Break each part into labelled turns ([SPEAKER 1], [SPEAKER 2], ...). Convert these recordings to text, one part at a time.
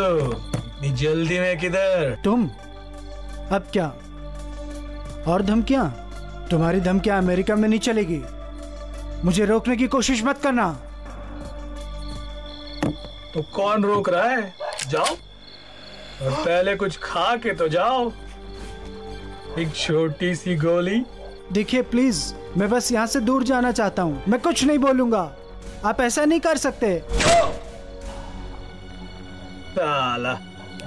[SPEAKER 1] इतनी जल्दी में किधर?
[SPEAKER 2] तुम अब क्या और धमकियां? तुम्हारी धमकियां अमेरिका में नहीं चलेगी। मुझे रोकने की कोशिश मत करना।
[SPEAKER 1] तो कौन रोक रहा है? जाओ और पहले कुछ खा के तो जाओ। एक छोटी सी गोली।
[SPEAKER 2] देखिए प्लीज, मैं बस यहाँ से दूर जाना चाहता हूँ। मैं कुछ नहीं बोलूंगा। आप ऐसा नहीं कर सकते।
[SPEAKER 1] साला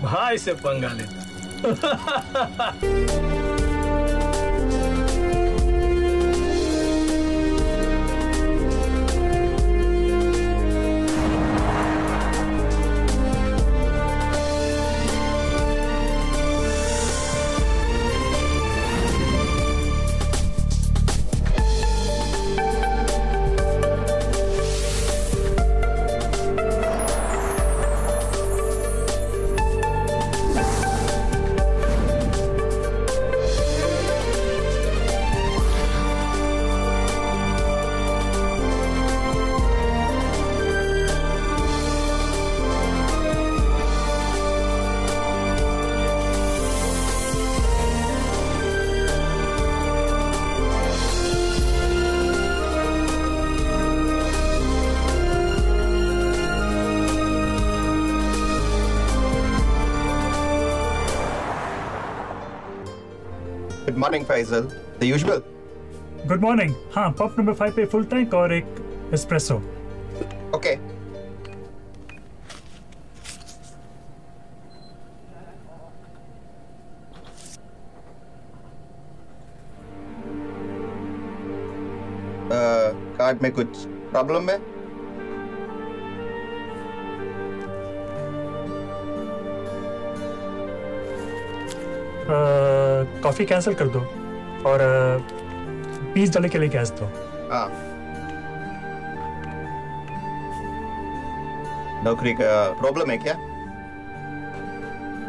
[SPEAKER 1] भाई से पंगा लेता।
[SPEAKER 3] Good morning, Faisal. The usual.
[SPEAKER 4] Good morning. हाँ, पॉप नंबर 5 पे फुल टैंक और एक एस्प्रेसो।
[SPEAKER 3] Okay. कार्ड में कुछ प्रॉब्लम है?
[SPEAKER 4] कॉफी कैंसिल कर दो और $20 के लिए कैश दो।
[SPEAKER 3] हाँ। नौकरी का प्रॉब्लम है क्या?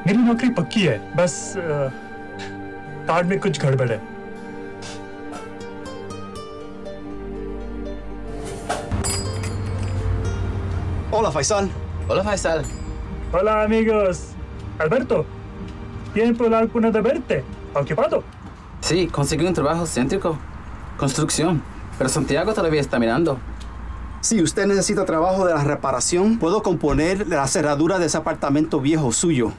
[SPEAKER 4] मेरी नौकरी पक्की है, बस कार्ड में कुछ गड़बड़ है।
[SPEAKER 5] Hola, Faisal.
[SPEAKER 6] Hola, Faisal.
[SPEAKER 4] Hola, amigos. Alberto, tiempo alguna de verte. ¿Ocupado?
[SPEAKER 6] Sí, conseguí un trabajo céntrico. Construcción. Pero Santiago todavía está mirando.
[SPEAKER 5] Si usted necesita trabajo de la reparación, puedo componer la cerradura de ese apartamento viejo suyo.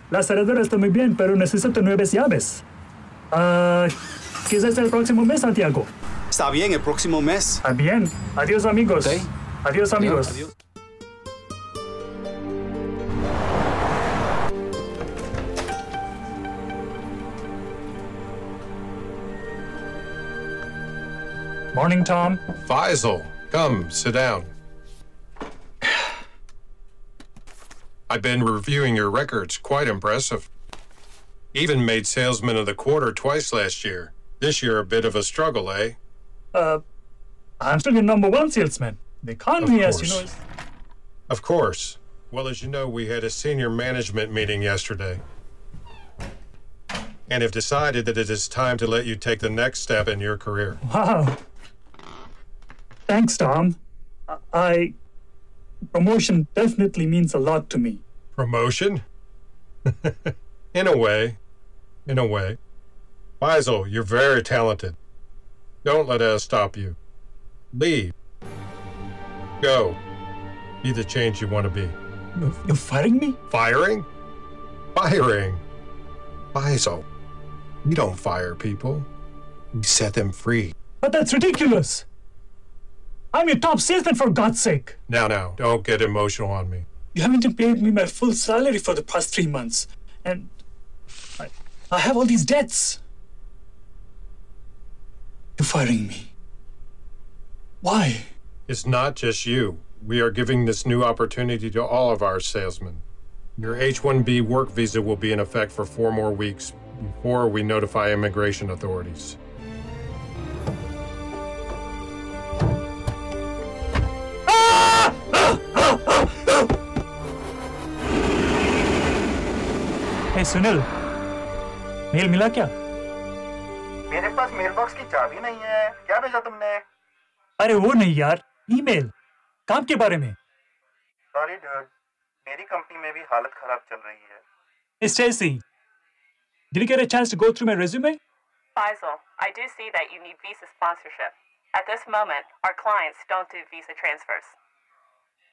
[SPEAKER 4] La cerradura está muy bien, pero necesito 9 llaves. Quizás el próximo mes, Santiago.
[SPEAKER 5] Está bien, el próximo mes.
[SPEAKER 4] Está bien. Adiós, amigos.
[SPEAKER 6] Okay.
[SPEAKER 4] Adiós, amigos.
[SPEAKER 5] Adiós.
[SPEAKER 4] Morning, Tom.
[SPEAKER 7] Faisal, come, sit down. I've been reviewing your records. Quite impressive. Even made Salesman of the Quarter twice last year. This year, a bit of a struggle, eh?
[SPEAKER 4] I'm still your #1 salesman. The economy, as you know, is...
[SPEAKER 7] Of course. Well, as you know, we had a senior management meeting yesterday. And have decided that it is time to let you take the next step in your career.
[SPEAKER 4] Wow. Thanks, Tom. Promotion definitely means a lot to me.
[SPEAKER 7] Promotion? In a way. In a way. Faisal, you're very talented. Don't let us stop you. Leave. Go. Be the change you want to be.
[SPEAKER 4] You're firing me?
[SPEAKER 7] Firing? Firing? Faisal, we don't fire people. We set them free.
[SPEAKER 4] But that's ridiculous. I'm your top salesman, for God's sake.
[SPEAKER 7] Now, don't get emotional on me.
[SPEAKER 4] You haven't paid me my full salary for the past 3 months. And I have all these debts. You're firing me. Why?
[SPEAKER 7] It's not just you. We are giving this new opportunity to all of our salesmen. Your H-1B work visa will be in effect for 4 more weeks before we notify immigration authorities.
[SPEAKER 4] Hey, Sunil. Mail मिला क्या?
[SPEAKER 3] मेरे पास mail box की चाबी नहीं है। क्या भेजा तुमने?
[SPEAKER 4] अरे वो नहीं यार, ईमेल। काम के बारे में।
[SPEAKER 3] सॉरी डूड, मेरी कंपनी में भी हालत खराब चल रही है।
[SPEAKER 4] Hey, Stacy, did you get a chance to go through my resume?
[SPEAKER 8] Faisal, I do see that you need visa sponsorship. At this moment, our clients don't do visa transfers.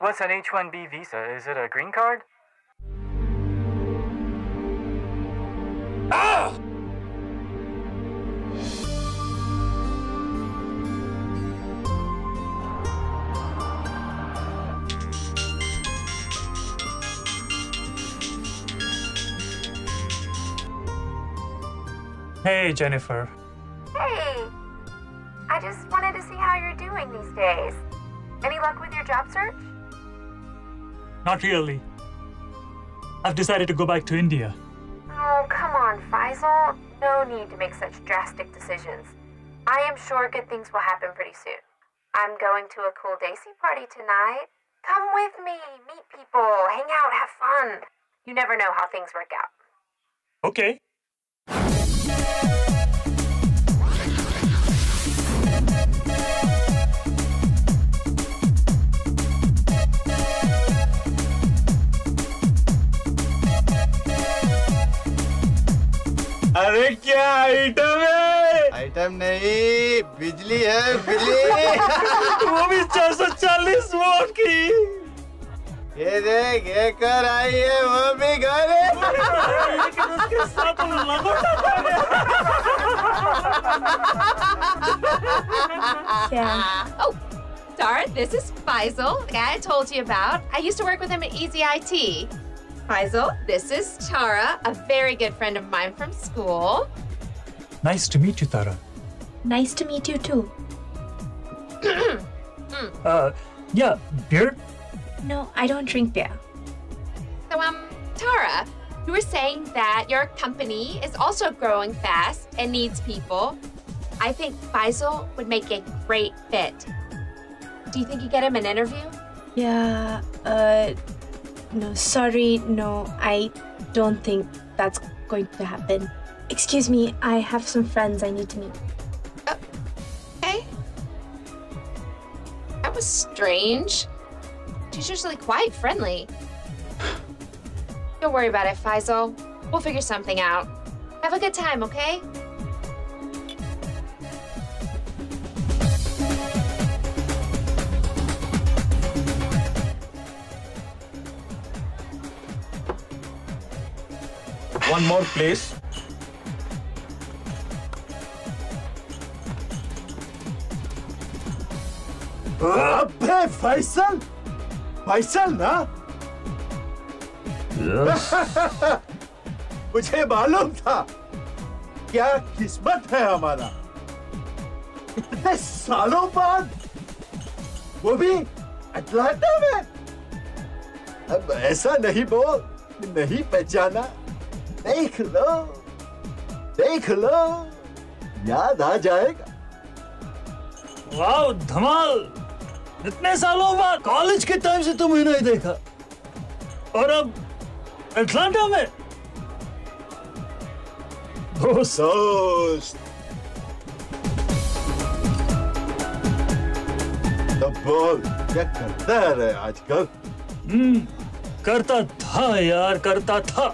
[SPEAKER 9] What's an H-1B visa? Is it a green card?
[SPEAKER 4] Ah! Hey, Jennifer.
[SPEAKER 10] Hey! I just wanted to see how you're doing these days. Any luck with your job search?
[SPEAKER 4] Not really. I've decided to go back to India.
[SPEAKER 10] Oh, come on, Faisal. No need to make such drastic decisions. I am sure good things will happen pretty soon. I'm going to a cool Daisy party tonight. Come with me, meet people, hang out, have fun. You never know how things work out.
[SPEAKER 4] Okay.
[SPEAKER 11] अरे क्या item है? Item नहीं, बिजली है, बिजली।
[SPEAKER 4] वो भी 440 volt की।
[SPEAKER 11] ये देख, ये कर आई है, वो भी घर है।
[SPEAKER 4] लेकिन उसके साथ
[SPEAKER 12] Yeah. Oh, Tara, this is Faisal, the guy I told you about. I used to work with him at Easy IT. Faisal, this is Tara, a very good friend of mine from school.
[SPEAKER 4] Nice to meet you, Tara.
[SPEAKER 12] Nice to meet you too.
[SPEAKER 4] Yeah, beer?
[SPEAKER 12] No, I don't drink beer. So, Tara, you were saying that your company is also growing fast and needs people. I think Faisal would make a great fit. Do you think you get him an interview?
[SPEAKER 13] Yeah, no, sorry, no, I don't think that's going to happen. Excuse me, I have some friends I need to meet.
[SPEAKER 12] Okay. That was strange. She's usually quite friendly. Don't worry about it, Faisal. We'll figure something out. Have a good time, okay?
[SPEAKER 1] One more, please.
[SPEAKER 11] अबे फैसल, फैसल ना? मुझे मालूम था। क्या किस्मत है हमारा। इतने सालों बाद, वो भी अटलांटा में। अब ऐसा नहीं बोल, नहीं पहचाना। देख लो, याद आ जाएगा।
[SPEAKER 4] वाह, धमाल! इतने सालों बाद कॉलेज के टाइम से तुम्हें नहीं देखा, और अब अटलांटा में।
[SPEAKER 11] दोस्त, तब बोल, क्या करता है रे आजकल?
[SPEAKER 4] करता था यार, करता था।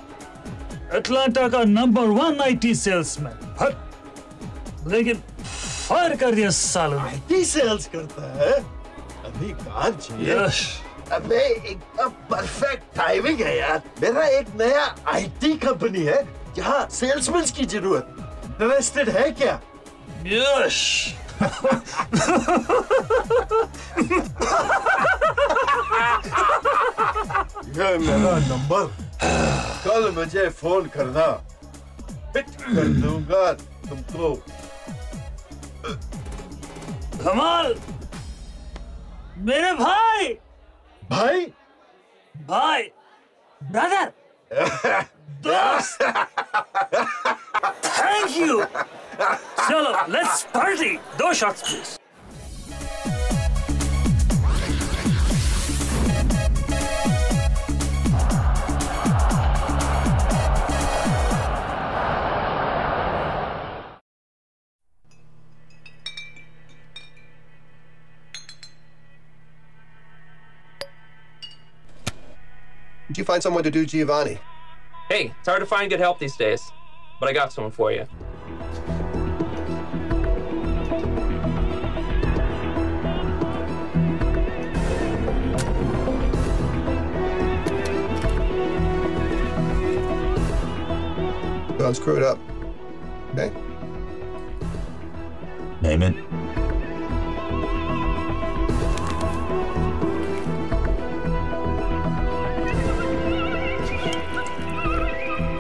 [SPEAKER 4] अटलांटा का नंबर 1 IT सेल्समैन, लेकिन फायर कर दिया सालों ने।
[SPEAKER 11] IT सेल्स करता है? अभी कार चाहिए।
[SPEAKER 4] यश,
[SPEAKER 11] अबे एकदम परफेक्ट टाइमिंग है यार। मेरा एक नया IT कंपनी है, जहाँ सेल्समैन की जरूरत। इंटरेस्टेड है क्या?
[SPEAKER 4] यश।
[SPEAKER 11] ये मेरा नंबर, कल मुझे फोन करना, फिट कर दूंगा तुमको।
[SPEAKER 4] कमाल, मेरे भाई, ब्रदर, दोस्त, थैंक यू। चलो, let's party. 2 shots please.
[SPEAKER 3] Did you find someone to do Giovanni?
[SPEAKER 14] Hey, it's hard to find good help these days, but I got someone for you.
[SPEAKER 3] Don't screw it up. Okay?
[SPEAKER 4] Name it.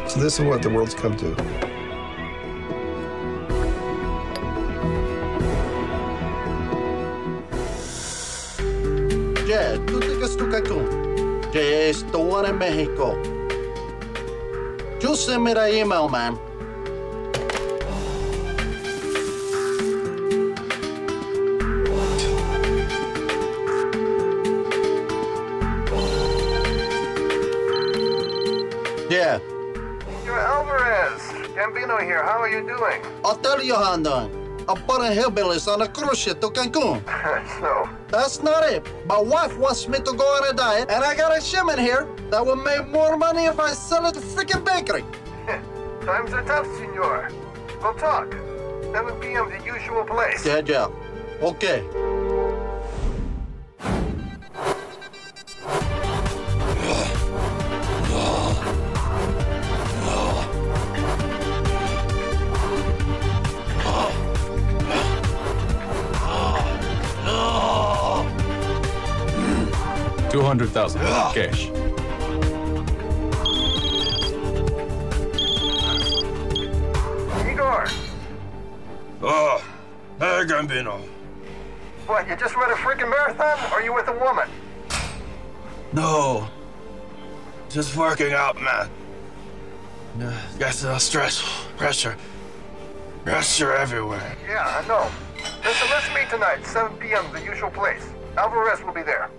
[SPEAKER 3] So this is what the world's come to.
[SPEAKER 11] Yeah, ¿tú te quedas tú Cancún? Que estuvo en México. Yo send me the email, man. Yeah.
[SPEAKER 3] You're Alvarez. Gambino here. How are you doing?
[SPEAKER 11] I'll tell you how I'm doing. I'm putting hillbillies on a cruise ship to Cancun.
[SPEAKER 3] So?
[SPEAKER 11] That's not it. My wife wants me to go on a diet, and I got a shipment here that will make more money if I sell it to freaking bakery.
[SPEAKER 3] Times are tough, senor. We'll talk. 7 p.m. the usual place.
[SPEAKER 11] Yeah. Okay.
[SPEAKER 15] $200,000 cash.
[SPEAKER 3] Igor!
[SPEAKER 16] Oh, hey, Gambino.
[SPEAKER 3] What, you just run a freaking marathon, or are you with a woman?
[SPEAKER 16] No. Just working out, man. Guess stress, pressure everywhere.
[SPEAKER 3] Yeah, I know. Listen, let's meet tonight, 7 p.m., the usual place. Alvarez will be there.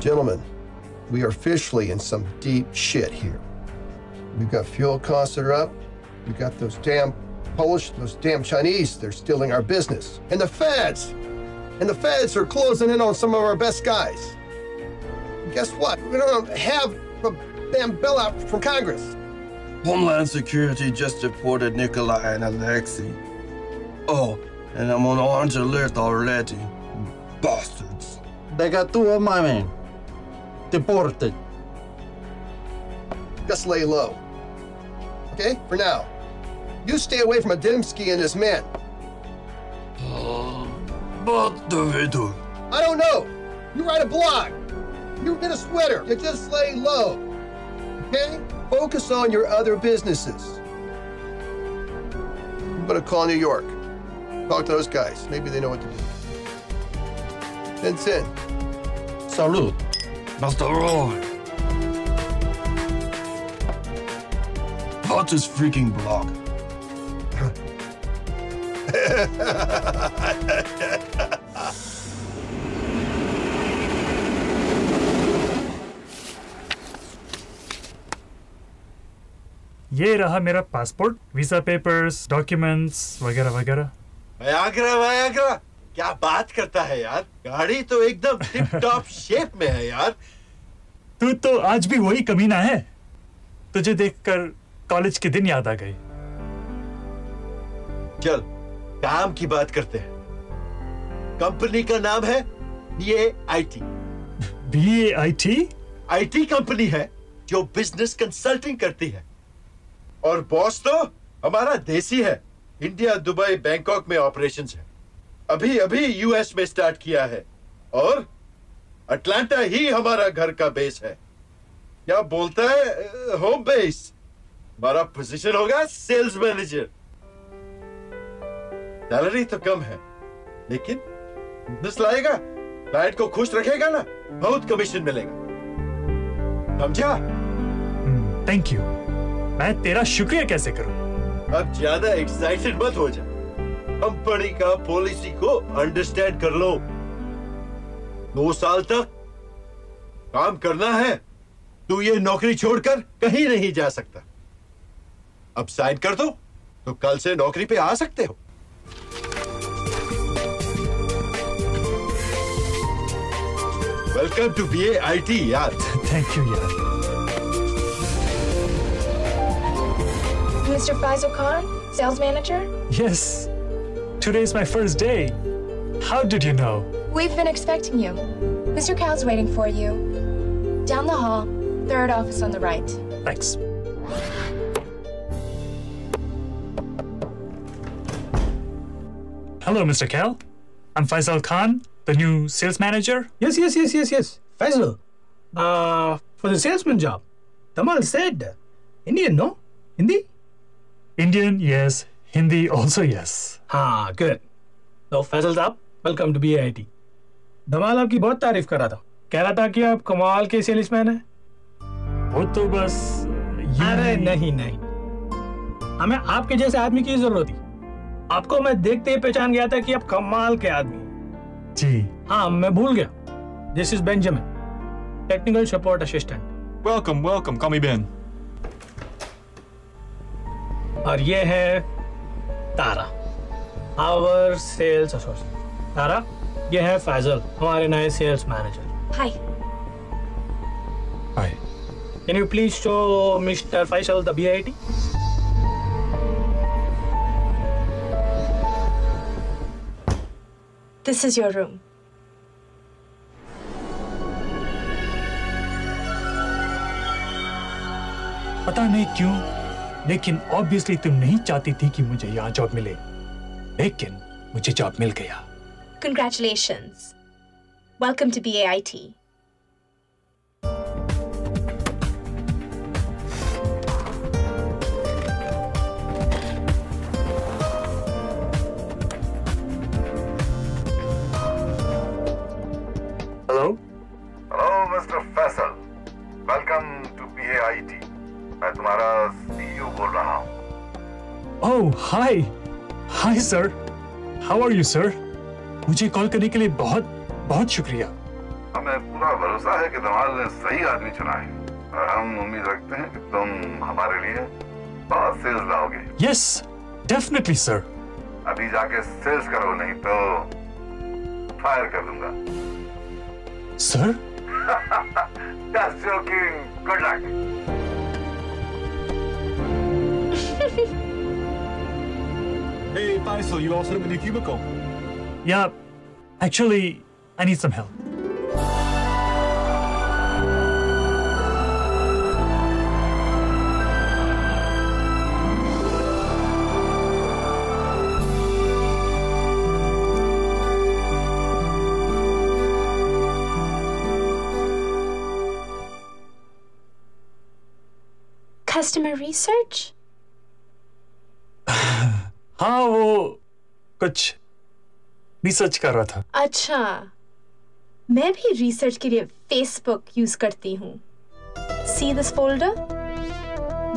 [SPEAKER 3] Gentlemen, we are officially in some deep shit here. We've got fuel costs that are up. We've got those damn Polish, those damn Chinese, they're stealing our business. And the feds are closing in on some of our best guys. And guess what? We don't have a damn bailout from Congress.
[SPEAKER 16] Homeland Security just deported Nikolai and Alexei. Oh, and I'm on orange alert already. Bastards.
[SPEAKER 11] They got 2 of my men deported.
[SPEAKER 3] Just lay low. Okay? For now. You stay away from Adamski and his men.
[SPEAKER 16] What do we do?
[SPEAKER 3] I don't know. You write a blog. You get a sweater. You just lay low. Okay? Focus on your other businesses. I'm gonna call New York. Talk to those guys. Maybe they know what to do. Vincent.
[SPEAKER 11] Salud.
[SPEAKER 16] Mr. Roy. What is freaking blog?
[SPEAKER 4] ये रहा मेरा passport, visa papers, documents वगैरह वगैरह।
[SPEAKER 11] वयाग्रा क्या बात करता है यार, गाड़ी तो एकदम टिप टॉप शेप में है यार।
[SPEAKER 4] तू तो आज भी वही कमीना है। तुझे देखकर कॉलेज के दिन याद आ गए।
[SPEAKER 11] चल काम की बात करते हैं। कंपनी का नाम है BAIT।
[SPEAKER 4] BAIT?
[SPEAKER 11] IT कंपनी है जो बिजनेस कंसल्टिंग करती है, और बॉस तो हमारा देसी है। इंडिया, दुबई, बैंकॉक में ऑपरेशंस है। अभी US में स्टार्ट किया है, और अटलांटा ही हमारा घर का बेस है। क्या बोलता है होम बेस। हमारा पोजीशन होगा सेल्स मैनेजर। सैलरी तो कम है, लेकिन बिजनेस लाएगा, क्लाइंट को खुश रखेगा ना, बहुत कमीशन मिलेगा। समझा?
[SPEAKER 4] Thank you. मैं तेरा शुक्रिया कैसे करूं?
[SPEAKER 11] अब ज्यादा एक्साइटेड मत हो जा। कंपनी का पॉलिसी को अंडरस्टैंड कर लो। 2 साल तक काम करना है, तू ये नौकरी छोड़कर कहीं नहीं जा सकता। अब साइन कर दो तो कल से नौकरी पे आ सकते हो। वेलकम टू BAIT यार।
[SPEAKER 4] थैंक यू यार।
[SPEAKER 13] Mr. Faisal Khan, sales manager?
[SPEAKER 4] Yes. Today is my first day. How did you know?
[SPEAKER 13] We've been expecting you. Mr. Cal's waiting for you. Down the hall, third office on the right.
[SPEAKER 4] Thanks. Hello, Mr. Cal. I'm Faisal Khan, the new sales manager.
[SPEAKER 1] Yes. Faisal. For the salesman job. Tamal said. Indian, no? Hindi?
[SPEAKER 4] Indian, yes. Hindi, also yes.
[SPEAKER 1] हाँ, good. So, Faisal साहब, welcome to BAIT. धमाल आपकी बहुत तारीफ कर रहा था। कह रहा था कि आप कमाल के सेल्समैन हैं।
[SPEAKER 4] वो तो बस
[SPEAKER 1] अरे नहीं। हमें आपके जैसे आदमी की जरूरत थी। आपको मैं देखते ही पहचान गया था कि आप कमाल के आदमी हैं।
[SPEAKER 4] जी।
[SPEAKER 1] हाँ, मैं भूल गया। This is Benjamin, technical support assistant.
[SPEAKER 15] Welcome. Call me Ben.
[SPEAKER 1] और ये है तारा, our sales associate. तारा, ये है फैजल, हमारे नए sales manager.
[SPEAKER 13] Hi.
[SPEAKER 4] Hi.
[SPEAKER 1] Can you please show Mr. Faisal the BAIT?
[SPEAKER 13] This is your room.
[SPEAKER 4] पता नहीं क्यों, लेकिन ऑब्वियसली तुम नहीं चाहती थी कि मुझे यहाँ जॉब मिले, लेकिन मुझे जॉब मिल गया।
[SPEAKER 13] Congratulations. Welcome to BAIT.
[SPEAKER 4] Hello,
[SPEAKER 17] Mr. Faisal. Welcome to BAIT. मैं तुम्हारा CEO बोल रहा हूँ।
[SPEAKER 4] Oh, hi. Hi, sir. How are you, sir? मुझे कॉल करने के लिए बहुत शुक्रिया।
[SPEAKER 17] हमें पूरा भरोसा है कि धमाल ने सही आदमी चुना है और हम उम्मीद रखते हैं कि तुम हमारे लिए बहुत सेल्स लाओगे।
[SPEAKER 4] Yes, definitely, sir.
[SPEAKER 17] अभी जाके सेल्स करो, नहीं तो फायर कर दूंगा।
[SPEAKER 4] Sir?
[SPEAKER 17] Just joking. Good luck.
[SPEAKER 15] Hey, Faisal, you all set up a new cubicle?
[SPEAKER 4] Yeah, actually, I need some help.
[SPEAKER 13] Customer research?
[SPEAKER 4] हाँ, वो कुछ रिसर्च कर रहा था।
[SPEAKER 13] अच्छा, मैं भी रिसर्च के लिए Facebook यूज करती हूँ। See this folder?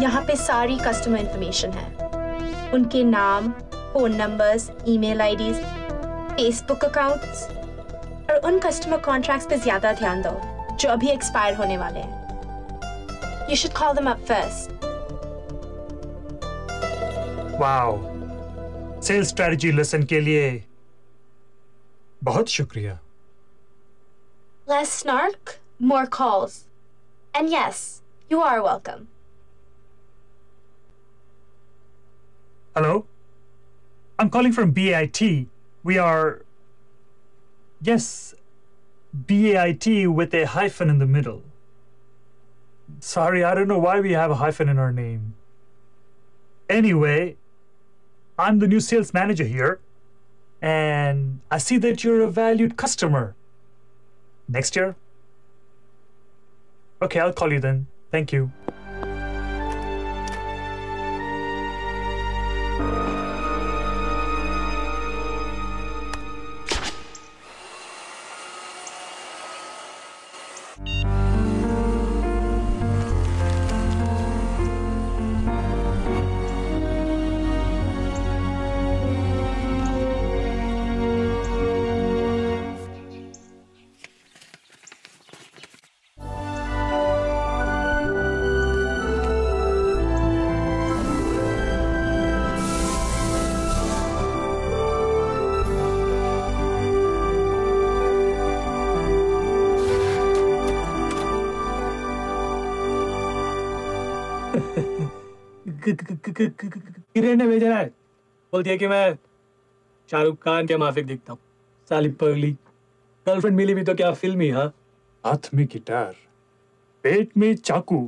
[SPEAKER 13] यहाँ पे सारी कस्टमर इंफॉर्मेशन है। उनके नाम, phone numbers, email IDs, Facebook accounts और उन कस्टमर कॉन्ट्रैक्ट्स पे ज्यादा ध्यान दो जो अभी एक्सपायर होने वाले हैं। You should call them up first.
[SPEAKER 4] Wow. Sales strategy lesson के लिए बहुत शुक्रिया।
[SPEAKER 13] Less snark, more calls. And yes, you are welcome.
[SPEAKER 4] Hello? I'm calling from BAIT. We are... Yes, BAIT with a hyphen in the middle. Sorry, I don't know why we have a hyphen in our name. Anyway, I'm the new sales manager here, and I see that you're a valued customer. Next year? Okay, I'll call you then. Thank you.
[SPEAKER 1] किरण ने भेजा है, बोलती है कि मैं शाहरुख खान के माफिक दिखता हूँ। साली पगली, गर्लफ्रेंड मिली भी तो क्या फिल्म ही। हाँ,
[SPEAKER 4] हाथ में गिटार, पेट में चाकू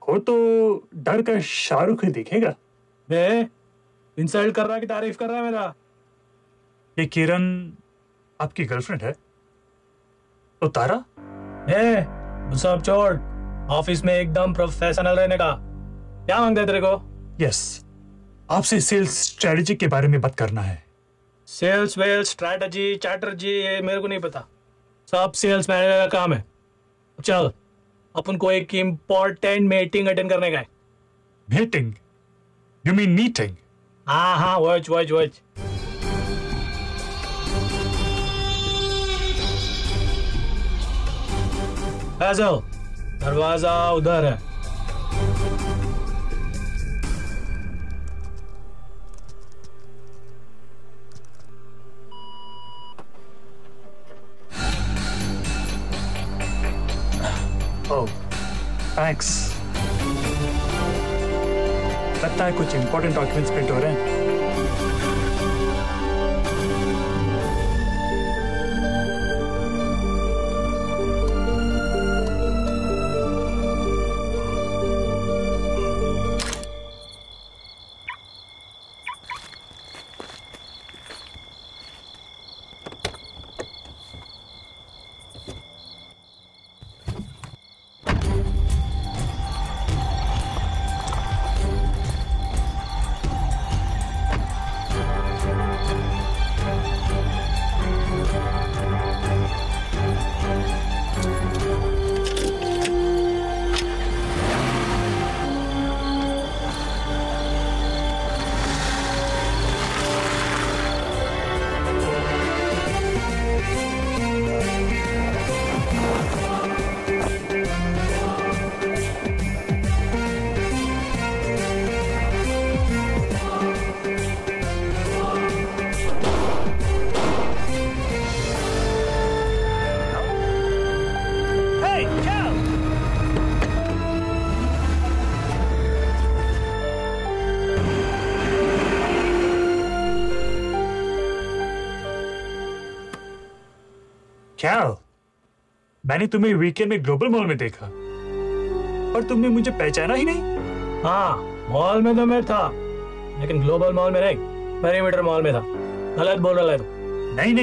[SPEAKER 4] हो तो डर का शाहरुख ही दिखेगा।
[SPEAKER 1] मैं इंसल्ट कर रहा है कि तारीफ कर रहा है मेरा?
[SPEAKER 4] ये किरण आपकी गर्लफ्रेंड है? तो तारा?
[SPEAKER 1] सब छोड़, ऑफिस में एकदम प्रोफेशनल रहने का। क्या मांगता है तेरे को?
[SPEAKER 4] यस, आपसे सेल्स स्ट्रेटजी के बारे में बात करना है।
[SPEAKER 1] सेल्स वेल्स स्ट्रैटेजी चैटर्जी ये मेरे को नहीं पता, सब सेल्स मैनेजर का काम है। चल, अपन को एक इम्पोर्टेंट मीटिंग अटेंड करने का है।
[SPEAKER 4] मीटिंग? You mean meeting?
[SPEAKER 1] हाँ, वॉच। फैजल, दरवाजा उधर है।
[SPEAKER 4] ओह, थैंक्स। लगता है कुछ इंपॉर्टेंट डॉक्यूमेंट्स प्रिंट हो रहे हैं। क्या? मैंने तुम्हें वीकेंड में ग्लोबल मॉल में देखा और तुमने मुझे पहचाना ही नहीं।
[SPEAKER 1] हाँ, मॉल में तो मैं था, लेकिन ग्लोबल मॉल में नहीं, पेरीमीटर मॉल में था। गलत बोल रहा है तू।
[SPEAKER 4] नहीं,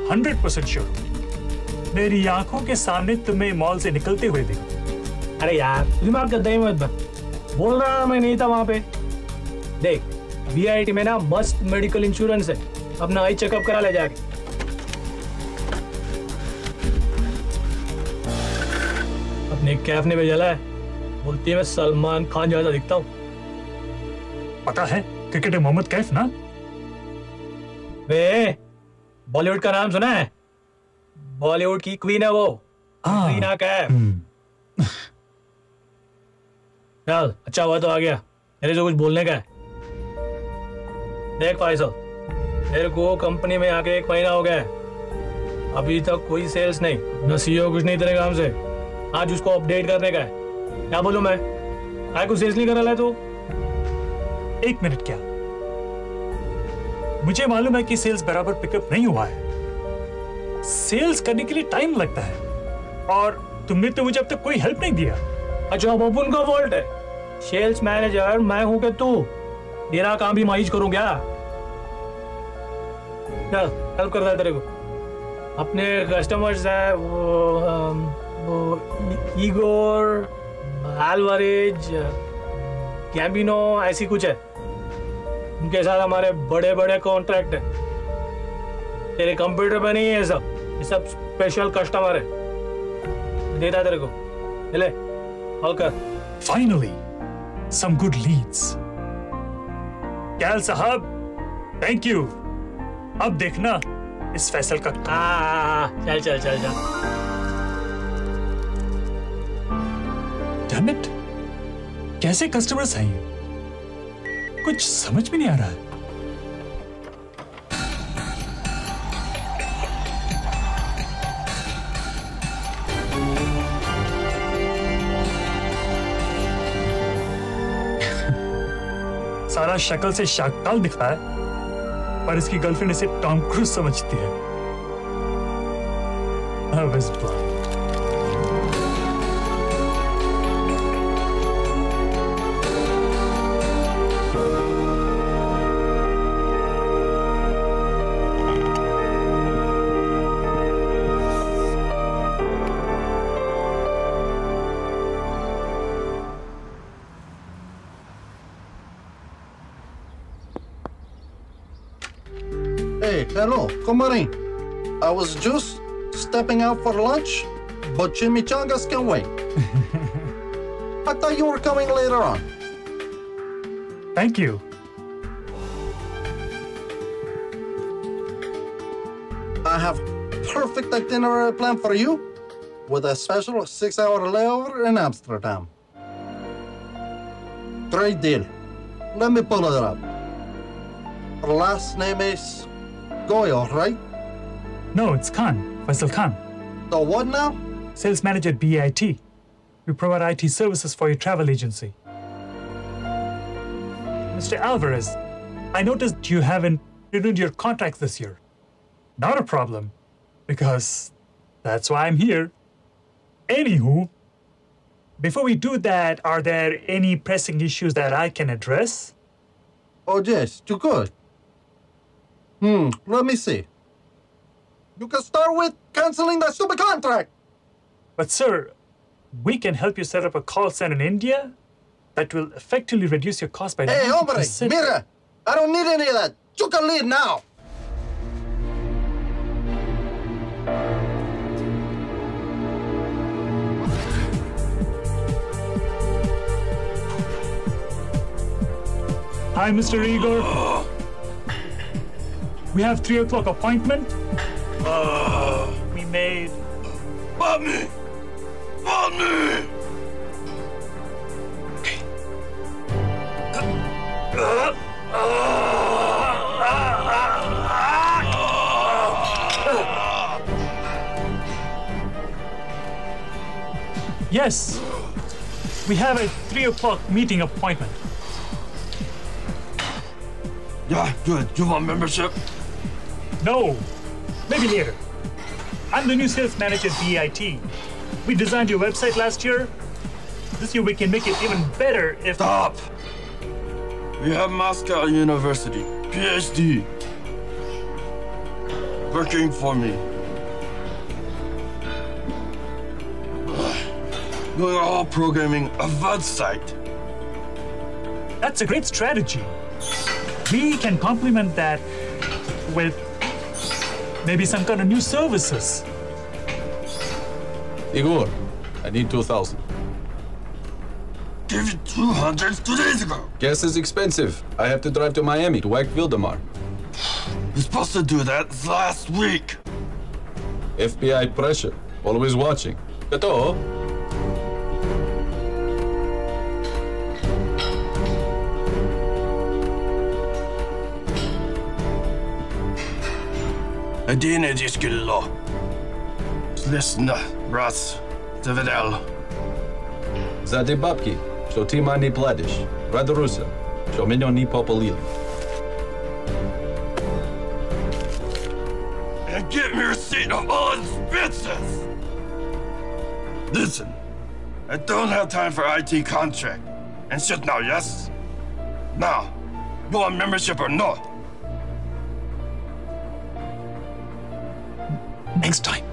[SPEAKER 4] 100% श्योर। मेरी आंखों के सामने तुम्हें मॉल से निकलते हुए देखा।
[SPEAKER 1] अरे यार, दिमाग का दही मत बन। बोल रहा मैं नहीं था वहां पे। देख, VIT में ना मस्त मेडिकल इंश्योरेंस है, अपना आई चेकअप करा ले जाके। अपने कैफ ने भेजा है, बोलती है मैं सलमान खान जैसा दिखता हूँ।
[SPEAKER 4] पता है, क्रिकेटर मोहम्मद कैफ ना?
[SPEAKER 1] वे बॉलीवुड का नाम सुना है? बॉलीवुड की क्वीन है वो, कटरीना कैफ। चल, अच्छा हुआ तो आ गया, मेरे से कुछ बोलने का है। देख फैसल, मेरे को कंपनी में आके 1 महीना हो गया है, अभी तक कोई सेल्स नहीं, न CEO कुछ नहीं तेरे काम से। आज उसको अपडेट करने का है। क्या बोलूं मैं? काय को सेल्स नहीं कर रहा है तू?
[SPEAKER 4] 1 मिनट क्या? मुझे मालूम है कि सेल्स बराबर पिकअप नहीं हुआ है। सेल्स करने के लिए टाइम लगता है और तुमने तो मुझे अब तक कोई हेल्प नहीं दिया।
[SPEAKER 1] अच्छा, अब अपन का फॉल्ट है? सेल्स मैनेजर मैं हूं कि तू? मेरा काम भी माइज करूं क्या? चल, हेल्प करता है तेरे को। अपने कस्टमर्स है वो ईगोर, एल्वारेज, कैम्बिनो, ऐसी कुछ है। उनके साथ हमारे बड़े बड़े कॉन्ट्रैक्ट है। तेरे कंप्यूटर पे नहीं है ये सब स्पेशल कस्टमर है। देता तेरे को, ले कॉल कर।
[SPEAKER 4] Finally some good leads. कैल साहब, थैंक यू। अब देखना इस फैसल का।
[SPEAKER 1] चल।
[SPEAKER 4] Damn it! कैसे कस्टमर्स हैं ये? कुछ समझ में नहीं आ रहा है। बेचारा शक्ल से शाकाल दिखता है, पर इसकी गर्लफ्रेंड इसे टॉम क्रूज समझती है। Love is blind.
[SPEAKER 11] Hey, hello, come on in. I was just stepping out for lunch, but chimichangas can wait. I thought you were coming later on.
[SPEAKER 4] Thank you.
[SPEAKER 11] I have perfect itinerary plan for you with a special 6-hour layover in Amsterdam. Great deal. Let me pull it up. Her last name is Goyal, right?
[SPEAKER 4] No, it's Khan, Faisal Khan.
[SPEAKER 11] The what now?
[SPEAKER 4] Sales manager at BIT. We provide IT services for your travel agency. Mr. Alvarez, I noticed you haven't renewed your contracts this year. Not a problem, because that's why I'm here. Anywho, before we do that, are there any pressing issues that I can address?
[SPEAKER 11] Oh, yes, you could. Let me see. You can start with canceling that stupid contract.
[SPEAKER 4] But sir, we can help you set up a call center in India that will effectively reduce your cost by 90%.
[SPEAKER 11] Hey, hombre, mira, I don't need any of that. You can leave now.
[SPEAKER 4] Hi, Mr. Igor. We have 3 o'clock appointment. We made...
[SPEAKER 16] Mommy! Mommy!
[SPEAKER 4] Yes, we have a 3 o'clock meeting appointment.
[SPEAKER 16] Yeah, good. You want membership?
[SPEAKER 4] No, maybe later. I'm the new sales manager at BIT. We designed your website last year. This year we can make it even better if...
[SPEAKER 16] Stop! We have Moscow University, PhD, working for me. Doing all programming a website.
[SPEAKER 4] That's a great strategy. We can complement that with maybe some kind of new services.
[SPEAKER 18] Igor, I need 2,000.
[SPEAKER 16] Gave you 200 2 days ago.
[SPEAKER 18] Gas is expensive. I have to drive to Miami to whack Vildemar.
[SPEAKER 16] You're supposed to do that last week.
[SPEAKER 18] FBI pressure. Always watching. Kato.
[SPEAKER 16] Adina Diskillo. Listen, Ras, Davidel.
[SPEAKER 18] Zade babki, što ti mani platiš. Rado Rusa, što minjo ni populili.
[SPEAKER 16] And get me a receipt of all expenses. Listen, I don't have time for IT contract. And shit now, yes? Now, you want membership or not?
[SPEAKER 4] Next time.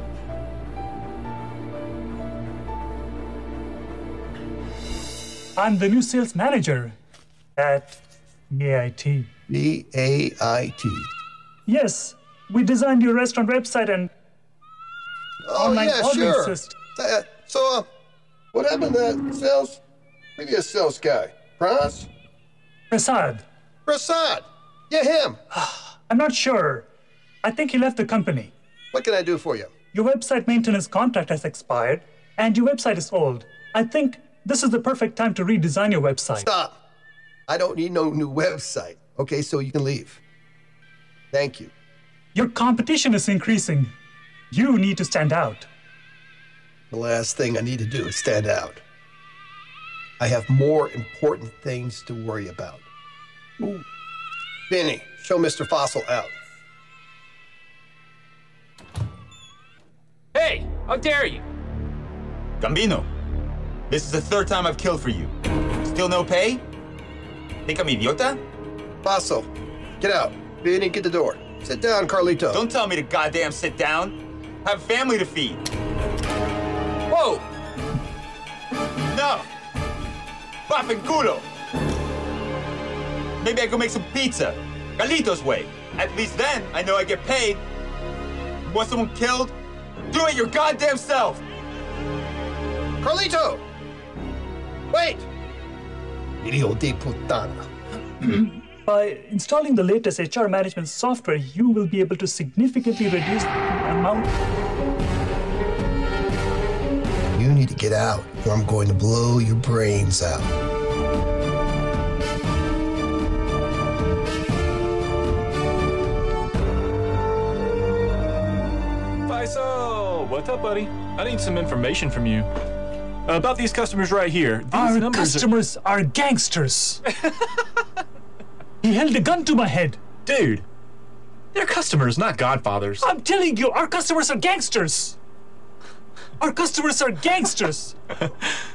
[SPEAKER 4] I'm the new sales manager at BAIT.
[SPEAKER 3] BAIT.
[SPEAKER 4] Yes, we designed your restaurant website and online ordering
[SPEAKER 3] sure.
[SPEAKER 4] system.
[SPEAKER 3] So, what happened to that previous sales guy?
[SPEAKER 4] Prasad.
[SPEAKER 3] Prasad. Yeah, him.
[SPEAKER 4] I'm not sure. I think he left the company.
[SPEAKER 3] What can I do for you?
[SPEAKER 4] Your website maintenance contract has expired, and your website is old. I think this is the perfect time to redesign your website.
[SPEAKER 3] Stop. I don't need no new website. Okay, so you can leave. Thank you.
[SPEAKER 4] Your competition is increasing. You need to stand out.
[SPEAKER 3] The last thing I need to do is stand out. I have more important things to worry about. Benny, show Mr. Fossil out.
[SPEAKER 19] Hey, how dare you?
[SPEAKER 20] Gambino, this is the third time I've killed for you. Still no pay? Think I'm idiota?
[SPEAKER 3] Fossil, get out. Benny, get the door. Sit down, Carlito.
[SPEAKER 20] Don't tell me to goddamn sit down. I have family to feed. Whoa! No! Poppin' culo! Maybe I could make some pizza. Carlito's way. At least then, I know I get paid. Want someone killed? Do it your goddamn self!
[SPEAKER 3] Carlito! Wait! Hijo de putana.
[SPEAKER 4] By installing the latest HR management software, you will be able to significantly reduce the amount.
[SPEAKER 3] You need to get out, or I'm going to blow your brains out.
[SPEAKER 15] Faisal, what's up, buddy? I need some information from you. About these customers right here.
[SPEAKER 4] Our customers are gangsters. He held a gun to my head.
[SPEAKER 15] Dude, they're customers, not godfathers.
[SPEAKER 4] I'm telling you, our customers are gangsters. Our customers are gangsters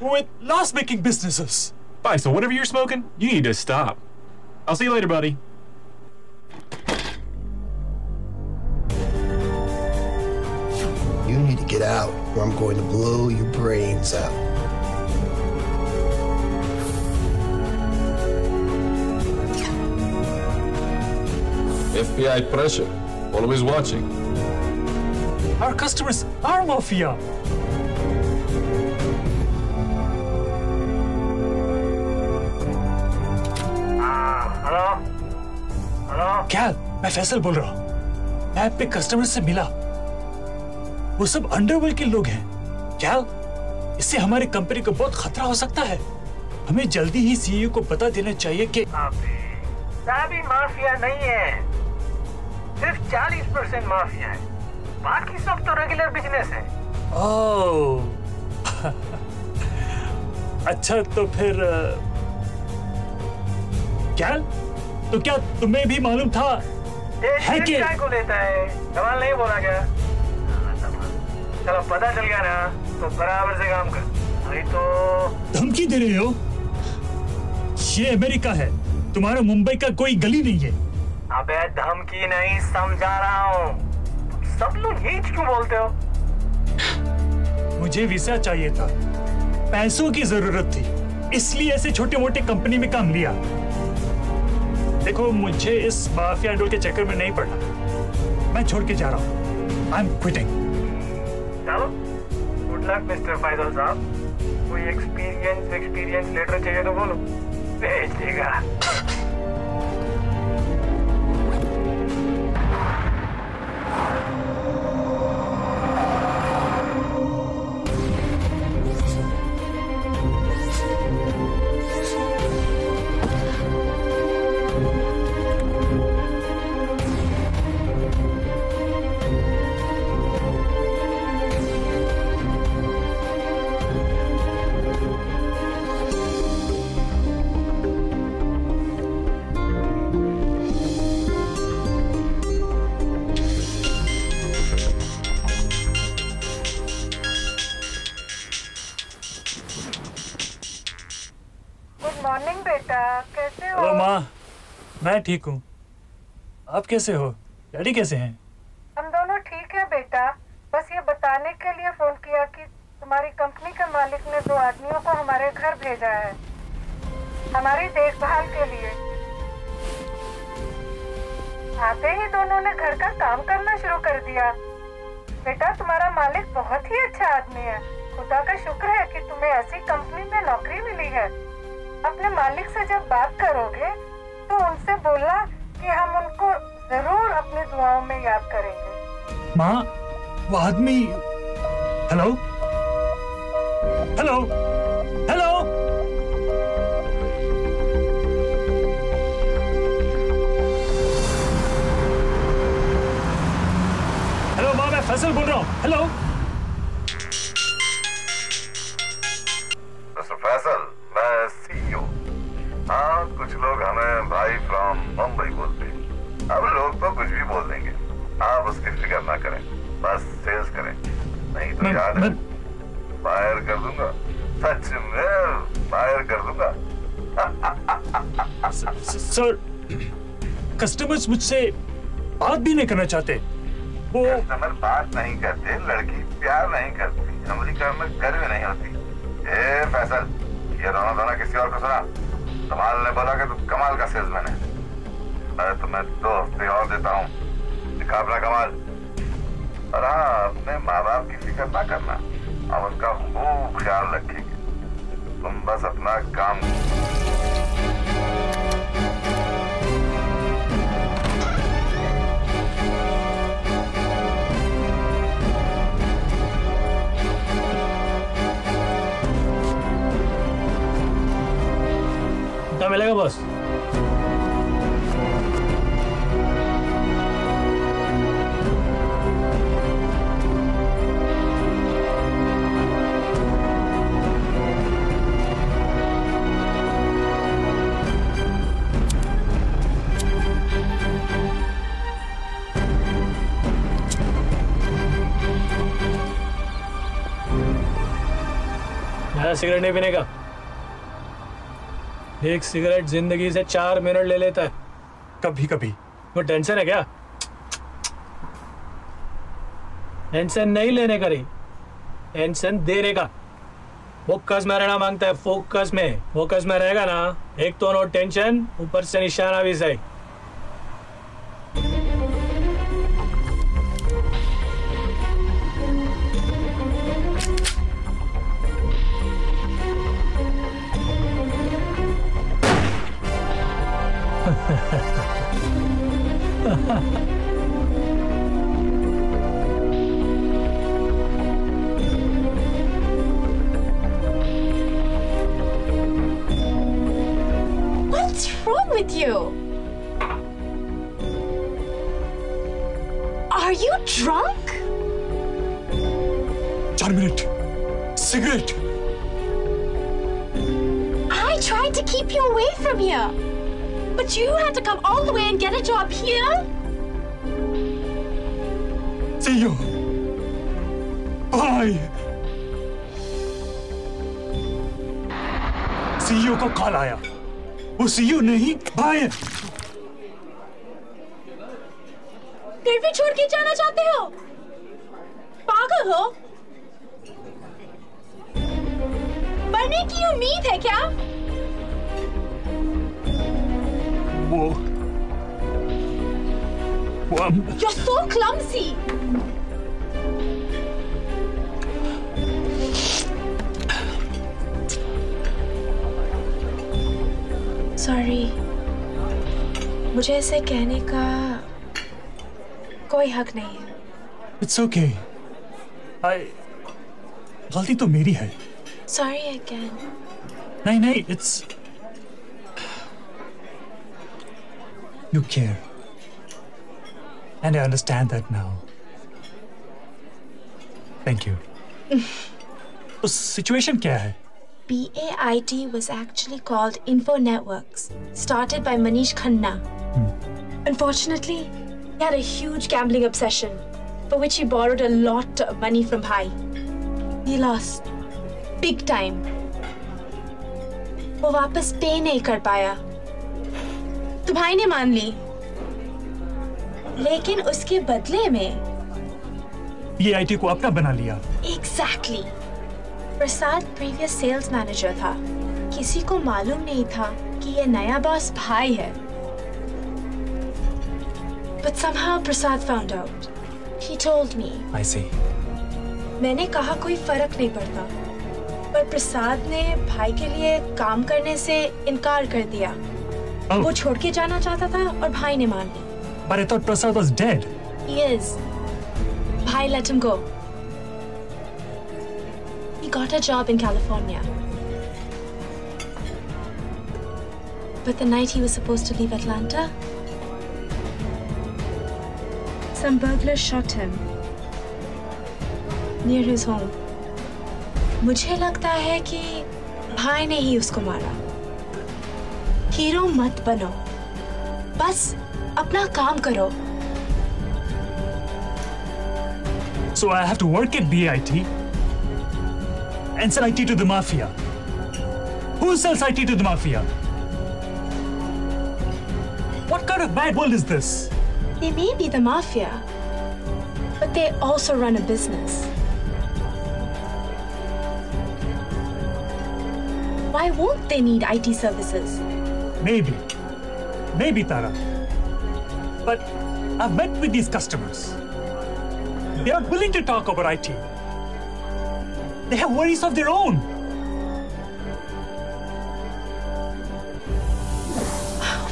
[SPEAKER 4] with loss-making businesses.
[SPEAKER 15] Faisal, whatever you're smoking, you need to stop. I'll see you later, buddy.
[SPEAKER 3] You need to get out, or I'm going to blow your brains out.
[SPEAKER 18] FBI pressure. Always watching.
[SPEAKER 4] Our customers are mafia.
[SPEAKER 9] Hello hello
[SPEAKER 4] क्या मैं फैसल बोल रहा हूँ। मैं अपने customer से मिला। वो सब अंडरवर्ल्ड के लोग हैं। क्या इससे हमारी कंपनी को बहुत खतरा हो सकता है। हमें जल्दी ही सीईओ को बता देना चाहिए कि
[SPEAKER 9] अभी माफिया नहीं है, सिर्फ 40% माफिया है, बाकी सब तो रेगुलर बिजनेस है।
[SPEAKER 4] ओह अच्छा तो फिर क्या तो क्या तुम्हें भी मालूम था है कि
[SPEAKER 9] को लेता है सवाल नहीं बोला क्या? चलो पता चल गया ना तो बराबर से काम कर, नहीं तो
[SPEAKER 4] धमकी दे रहे हो? ये अमेरिका है, तुम्हारा मुंबई का कोई गली नहीं है।
[SPEAKER 9] अबे धमकी नहीं, समझा रहा हूँ। सब लोग हीच क्यों बोलते हो?
[SPEAKER 4] मुझे वीजा चाहिए था, पैसों की जरूरत थी, इसलिए ऐसे छोटे मोटे कंपनी में काम लिया। देखो मुझे इस माफिया अंडोल के चक्कर में नहीं पड़ना, मैं छोड़ के जा रहा हूँ। I am quitting.
[SPEAKER 9] चलो गुड लक मिस्टर फैजल साहब। कोई एक्सपीरियंस लेटर चाहिए तो बोलो, भेज देगा। मॉर्निंग बेटा, कैसे हो?
[SPEAKER 4] हेलो माँ, मैं ठीक हूँ। आप कैसे हो? डैडी कैसे हैं?
[SPEAKER 21] हम दोनों ठीक है बेटा। बस ये बताने के लिए फोन किया कि तुम्हारी कंपनी के मालिक ने 2 आदमियों को हमारे घर भेजा है, हमारी देखभाल के लिए। आते ही दोनों ने घर का काम करना शुरू कर दिया। बेटा तुम्हारा मालिक बहुत ही अच्छा आदमी है। खुदा का शुक्र है कि तुम्हें ऐसी कंपनी में नौकरी मिली है। अपने मालिक से जब बात करोगे तो उनसे बोलना कि हम उनको जरूर अपनी दुआओं में याद करेंगे।
[SPEAKER 4] माँ, वो आदमी। हेलो हेलो हेलो हेलो माँ, मैं फैसल बोल रहा हूँ। हेलो
[SPEAKER 17] मिस्टर फैसल, मैं सीईओ। हाँ, कुछ लोग हमें भाई फ्रॉम बस सेल्स करें, नहीं तो याद है फायर कर दूंगा, सच में फायर कर दूंगा।
[SPEAKER 4] सर, कस्टमर्स मुझसे बात भी नहीं करना चाहते। वो
[SPEAKER 17] कस्टमर बात नहीं करते, लड़की प्यार नहीं करती, अमेरिका में गर्व नहीं होती। ए फैसल, ये रोना किसी और को सुना। कमाल ने बोला कि तू कमाल का सेल्समैन है। मैं तुम्हें 2 हफ्ते और देता हूँ, दिखा अपना कमाल। और हाँ, अपने माँ बाप की फिक्र ना करना, हम उनका खूब ख्याल रखेंगे। तुम बस अपना काम।
[SPEAKER 1] क्या मिलेगा बॉस? ज़्यादा सिगरेट नहीं पीने का। एक सिगरेट जिंदगी से 4 मिनट ले लेता है
[SPEAKER 4] कभी कभी।
[SPEAKER 1] वो टेंशन है क्या? टेंशन नहीं लेने का नहीं, टेंशन देने का। फोकस में रहना मांगता है, फोकस में रहेगा ना, एक तो नो टेंशन, ऊपर से निशाना भी सही।
[SPEAKER 12] What's wrong with you? Are you drunk?
[SPEAKER 4] 4 minute, cigarette.
[SPEAKER 12] I tried to keep you away from here, but you had to come all the way and get a job here?
[SPEAKER 4] See you. Bye. CEO का call आया। वो CEO नहीं, भाई है।
[SPEAKER 12] फिर भी छोड़ के जाना चाहते हो? पागल हो? मरने की उम्मीद है क्या?
[SPEAKER 4] वो
[SPEAKER 12] You're so clumsy.
[SPEAKER 13] Sorry. मुझे ऐसे कहने का कोई हक नहीं है।
[SPEAKER 4] It's okay. गलती तो मेरी है।
[SPEAKER 13] Sorry again.
[SPEAKER 4] नहीं, it's you care. And I understand that now. Thank you. तो सिचुएशन क्या है?
[SPEAKER 13] BAIT was actually called Info Networks, started by Manish Khanna. Unfortunately, he had a huge gambling obsession, for which he borrowed a lot of money from Bhai. He lost, big time. वो वापस पे नहीं कर पाया, तो भाई ने मान ली, लेकिन उसके बदले में
[SPEAKER 4] BAIT को अपना बना लिया।
[SPEAKER 13] Exactly. प्रसाद प्रीवियस सेल्स मैनेजर था, किसी को मालूम नहीं था कि ये नया बॉस भाई है। But somehow Prasad found out. He told me.
[SPEAKER 4] I see.
[SPEAKER 13] मैंने कहा कोई फर्क नहीं पड़ता, पर प्रसाद ने भाई के लिए काम करने से इनकार कर दिया। वो छोड़ के जाना चाहता था और भाई ने मान ली।
[SPEAKER 4] But I thought Prasad was dead.
[SPEAKER 13] He is. भाई let him go. He got a job in California. But the night he was supposed to leave Atlanta, some burglars shot him near his home. मुझे लगता है कि भाई ने ही उसको मारा। Hero मत बनो, बस अपना काम करो।
[SPEAKER 4] So I have to work at BIT and sell IT to the mafia. Who sells IT to the mafia? What kind of bad world is this?
[SPEAKER 13] They may be the mafia, but they also run a business. Why won't they need IT services?
[SPEAKER 4] Maybe, Tara. But I've met with these customers. They are willing to talk about IT. They have worries of their own.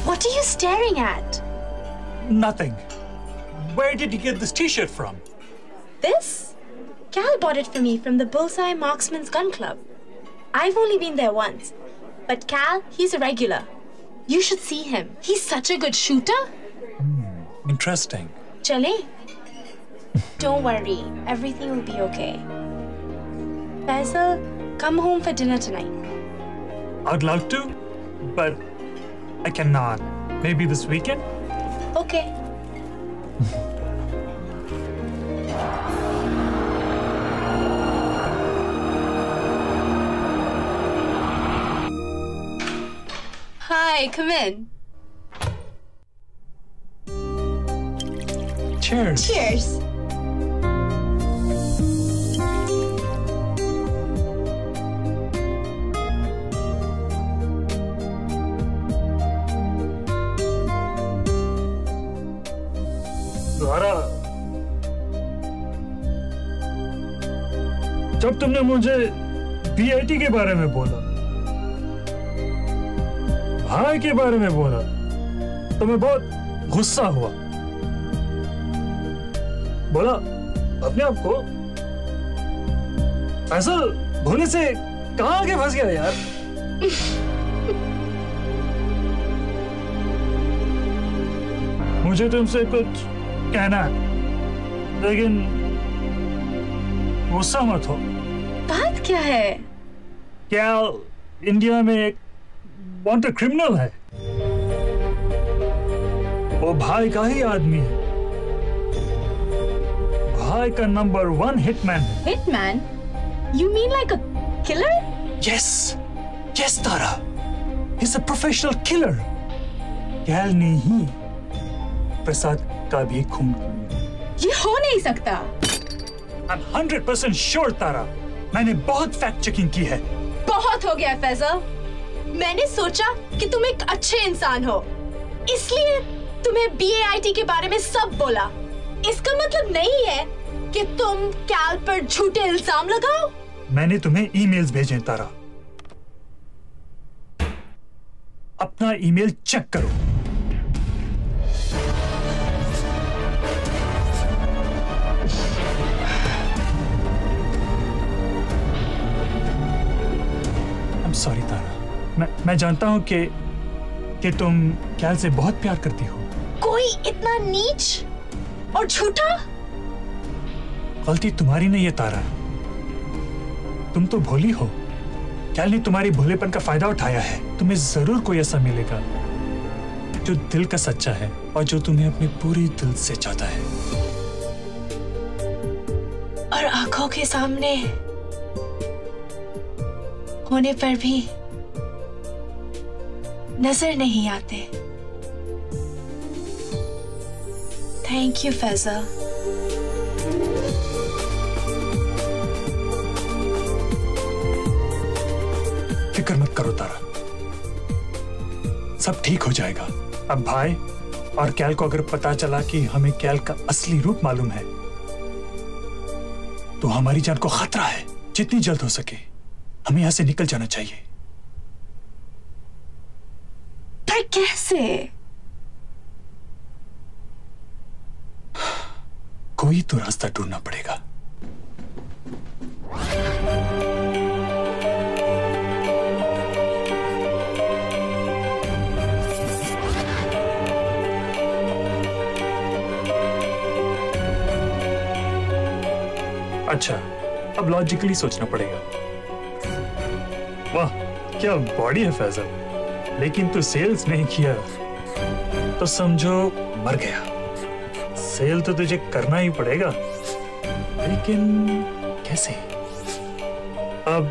[SPEAKER 13] What are you staring at?
[SPEAKER 4] Nothing. Where did you get this t-shirt from?
[SPEAKER 13] This? Cal bought it for me from the Bullseye Marksman's Gun Club. I've only been there once. But Cal, he's a regular. You should see him. He's such a good shooter.
[SPEAKER 4] Interesting.
[SPEAKER 13] Chale? Don't worry. Everything will be okay. Faisal, come home for dinner tonight.
[SPEAKER 4] I'd love to, but I cannot. Maybe this weekend?
[SPEAKER 13] Okay. Hi, come in.
[SPEAKER 4] Cheers.
[SPEAKER 13] Cheers.
[SPEAKER 4] द्वारा जब तुमने मुझे BIT के बारे में बोला, भाई के बारे में बोला, तो मैं बहुत गुस्सा हुआ। बोला अपने आप को फैसल भोले से कहां आगे फंस गया यार। मुझे तुमसे कुछ कहना है, लेकिन गुस्सा मत हो।
[SPEAKER 13] बात क्या है?
[SPEAKER 4] क्या इंडिया में एक वांटेड क्रिमिनल है? वो भाई का ही आदमी है। भाई का नंबर 1 हिटमैन है।
[SPEAKER 13] Hitman? You mean like a killer?
[SPEAKER 4] Yes, Tara. He's a professional killer. कैल ने ही प्रसाद का भी खून।
[SPEAKER 13] ये हो नहीं सकता।
[SPEAKER 4] I'm 100% sure, तारा। मैंने बहुत फैक्ट चेकिंग की है।
[SPEAKER 13] बहुत हो गया फैजल। मैंने सोचा कि तुम एक अच्छे इंसान हो, इसलिए तुम्हें BAIT के बारे में सब बोला। इसका मतलब नहीं है कि तुम कैल पर झूठे इल्जाम लगाओ।
[SPEAKER 4] मैंने तुम्हें ईमेल्स भेजे तारा। अपना ईमेल चेक करो। I'm sorry तारा। मैं जानता हूं कि तुम कैल से बहुत प्यार करती हो।
[SPEAKER 13] कोई इतना नीच और झूठा?
[SPEAKER 4] गलती तुम्हारी नहीं है तारा। तुम तो भोली हो। कैल ने तुम्हारी भोलेपन का फायदा उठाया है। तुम्हें जरूर कोई ऐसा मिलेगा जो दिल का सच्चा है और जो तुम्हें अपने पूरी दिल से चाहता है।
[SPEAKER 13] और आंखों के सामने होने पर भी नजर नहीं आते। Thank you Faisal.
[SPEAKER 4] फिक्र मत करो तारा, सब ठीक हो जाएगा। अब भाई और कैल को अगर पता चला कि हमें कैल का असली रूप मालूम है, तो हमारी जान को खतरा है। जितनी जल्द हो सके हमें यहां से निकल जाना चाहिए।
[SPEAKER 13] पर कैसे?
[SPEAKER 4] कोई तो रास्ता ढूंढना पड़ेगा। अच्छा, अब लॉजिकली सोचना पड़ेगा। वाह, क्या बॉडी है फैजल। लेकिन तू सेल्स नहीं किया तो समझो मर गया। सेल तो तुझे करना ही पड़ेगा। लेकिन कैसे? अब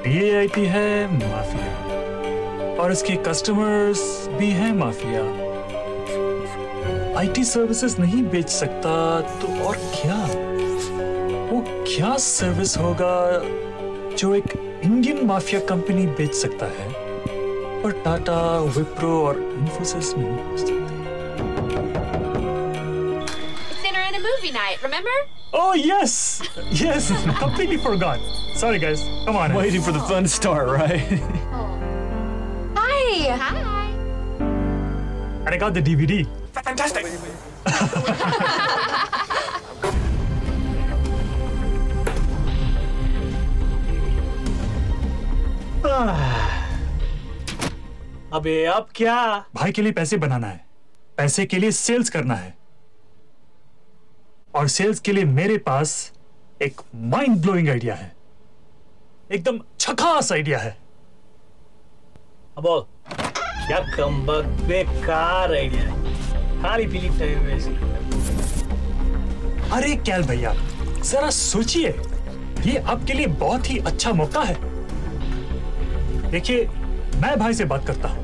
[SPEAKER 4] BAIT है माफिया और इसके कस्टमर्स भी हैं माफिया। IT सर्विसेज नहीं बेच सकता तो और क्या? वो क्या सर्विस होगा जो एक इंडियन माफिया कंपनी बेच सकता है और टाटा, विप्रो और इन्फोसिस में नहीं बेच सकते?
[SPEAKER 12] It's dinner and a movie night, remember?
[SPEAKER 4] Oh yes, yes, completely forgot. Sorry guys, come on.
[SPEAKER 15] Waiting for the fun to start, right?
[SPEAKER 12] Hi. Hi.
[SPEAKER 4] And I got the DVD.
[SPEAKER 20] Fantastic.
[SPEAKER 1] अबे अब क्या?
[SPEAKER 4] भाई के लिए पैसे बनाना है, पैसे के लिए सेल्स करना है, और सेल्स के लिए मेरे पास एक माइंड ब्लोइंग आइडिया है, एकदम झकास आइडिया है।
[SPEAKER 1] अब बोल, क्या कमबख्त बेकार आइडिया है, खाली पीली टाइम वेस्ट।
[SPEAKER 4] अरे कैल भैया, जरा सोचिए, ये आपके लिए बहुत ही अच्छा मौका है। देखिए, मैं भाई से बात करता हूं,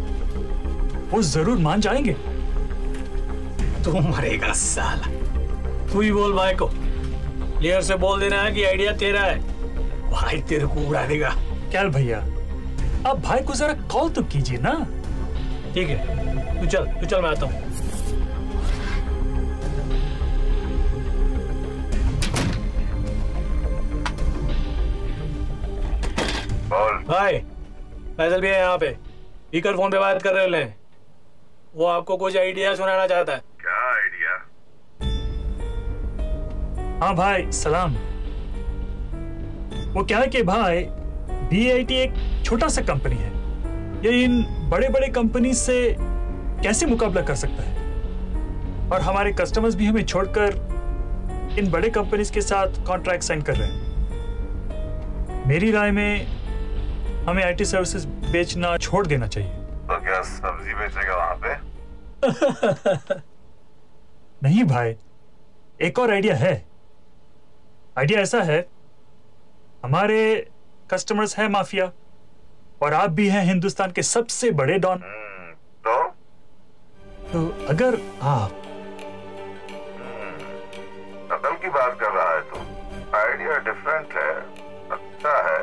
[SPEAKER 4] वो जरूर मान जाएंगे।
[SPEAKER 1] तू मरेगा साला। तू ही बोल भाई को, क्लियर से बोल देना है कि आइडिया तेरा है, भाई तेरे को उड़ा देगा।
[SPEAKER 4] कैल भैया, अब भाई को जरा कॉल तो कीजिए ना।
[SPEAKER 1] ठीक है, तू चल मैं आता हूँ। भाई फैजल भी है यहाँ पे, स्पीकर फोन पे बात कर रहे हैं, वो आपको कुछ आइडिया सुनाना चाहता है।
[SPEAKER 17] क्या आइडिया?
[SPEAKER 4] हाँ भाई सलाम। वो क्या है कि भाई BAIT एक छोटा सा कंपनी है, ये इन बड़े बड़े कंपनी से कैसे मुकाबला कर सकता है, और हमारे कस्टमर्स भी हमें छोड़कर इन बड़े कंपनीज के साथ कॉन्ट्रैक्ट साइन कर रहे हैं। मेरी राय में हमें IT सर्विसेज बेचना छोड़ देना चाहिए।
[SPEAKER 17] तो क्या सब्जी बेचेगा वहां पे?
[SPEAKER 4] नहीं भाई, एक और आइडिया है। आइडिया ऐसा है, हमारे कस्टमर्स हैं माफिया और आप भी हैं हिंदुस्तान के सबसे बड़े डॉन। तो अगर आप
[SPEAKER 17] अकल की बात कर रहा है तू, आइडिया डिफरेंट है, अच्छा है,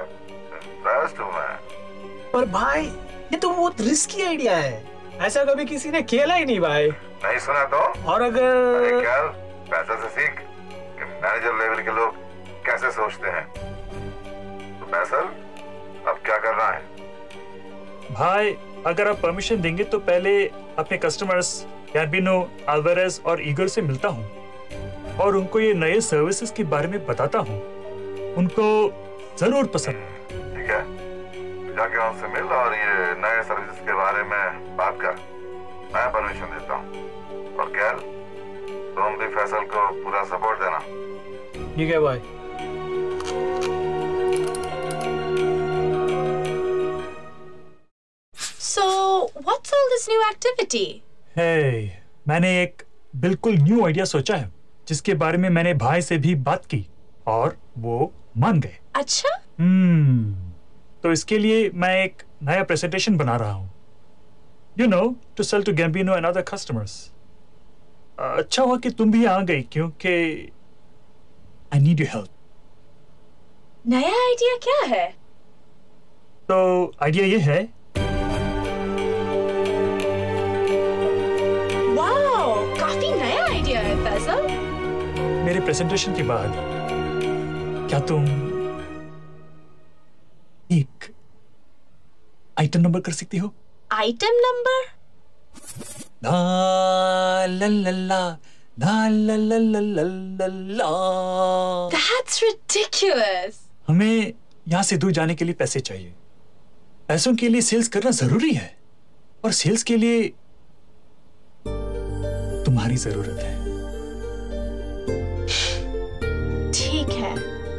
[SPEAKER 17] इंटरेस्ट हूं मैं।
[SPEAKER 1] पर भाई ये तो बहुत रिस्की आइडिया है, ऐसा कभी किसी ने खेला ही नहीं भाई।
[SPEAKER 17] नहीं सुना तो?
[SPEAKER 1] और अगर
[SPEAKER 17] क्या पैसे से सीख कि मैनेजर लेवल के लोग कैसे सोचते हैं। तो फैसल, अब क्या करना है?
[SPEAKER 4] भाई अगर आप परमिशन देंगे तो पहले अपने कस्टमर्स गैम्बिनो, अल्वारेज और ईगर से मिलता हूँ और उनको ये नए सर्विसेज के बारे में बताता हूँ, उनको जरूर पसंद।
[SPEAKER 17] ठीक है, जाके उनसे मिल और ये नए सर्विसेज के बारे में बात कर, मैं परमिशन देता हूँ। और कैल, तुम भी फैसल को पूरा सपोर्ट देना।
[SPEAKER 1] ठीक है भाई।
[SPEAKER 13] So, what's all this new activity?
[SPEAKER 4] Hey, मैंने एक बिल्कुल न्यू आइडिया सोचा है, जिसके बारे में मैंने भाई से भी बात की और वो मान गए।
[SPEAKER 13] अच्छा?
[SPEAKER 4] तो इसके लिए मैं एक नया प्रेजेंटेशन बना रहा हूँ, you know, to sell to Gambino and other customers. अच्छा हुआ कि तुम भी आ गई, क्योंकि I need your help.
[SPEAKER 13] नया आइडिया क्या है?
[SPEAKER 4] तो आइडिया ये है,
[SPEAKER 13] वाओ, काफी नया आइडिया है फैसल।
[SPEAKER 4] मेरे प्रेजेंटेशन के बाद क्या तुम एक आइटम नंबर कर सकती हो?
[SPEAKER 13] Item number?
[SPEAKER 4] ला ला ला ला ला ला ला ला ला ला।
[SPEAKER 13] That's ridiculous.
[SPEAKER 4] हमें यहाँ से दूर जाने के लिए पैसे चाहिए, पैसों के लिए सेल्स करना जरूरी है, और सेल्स के लिए तुम्हारी जरूरत है।
[SPEAKER 13] ठीक है,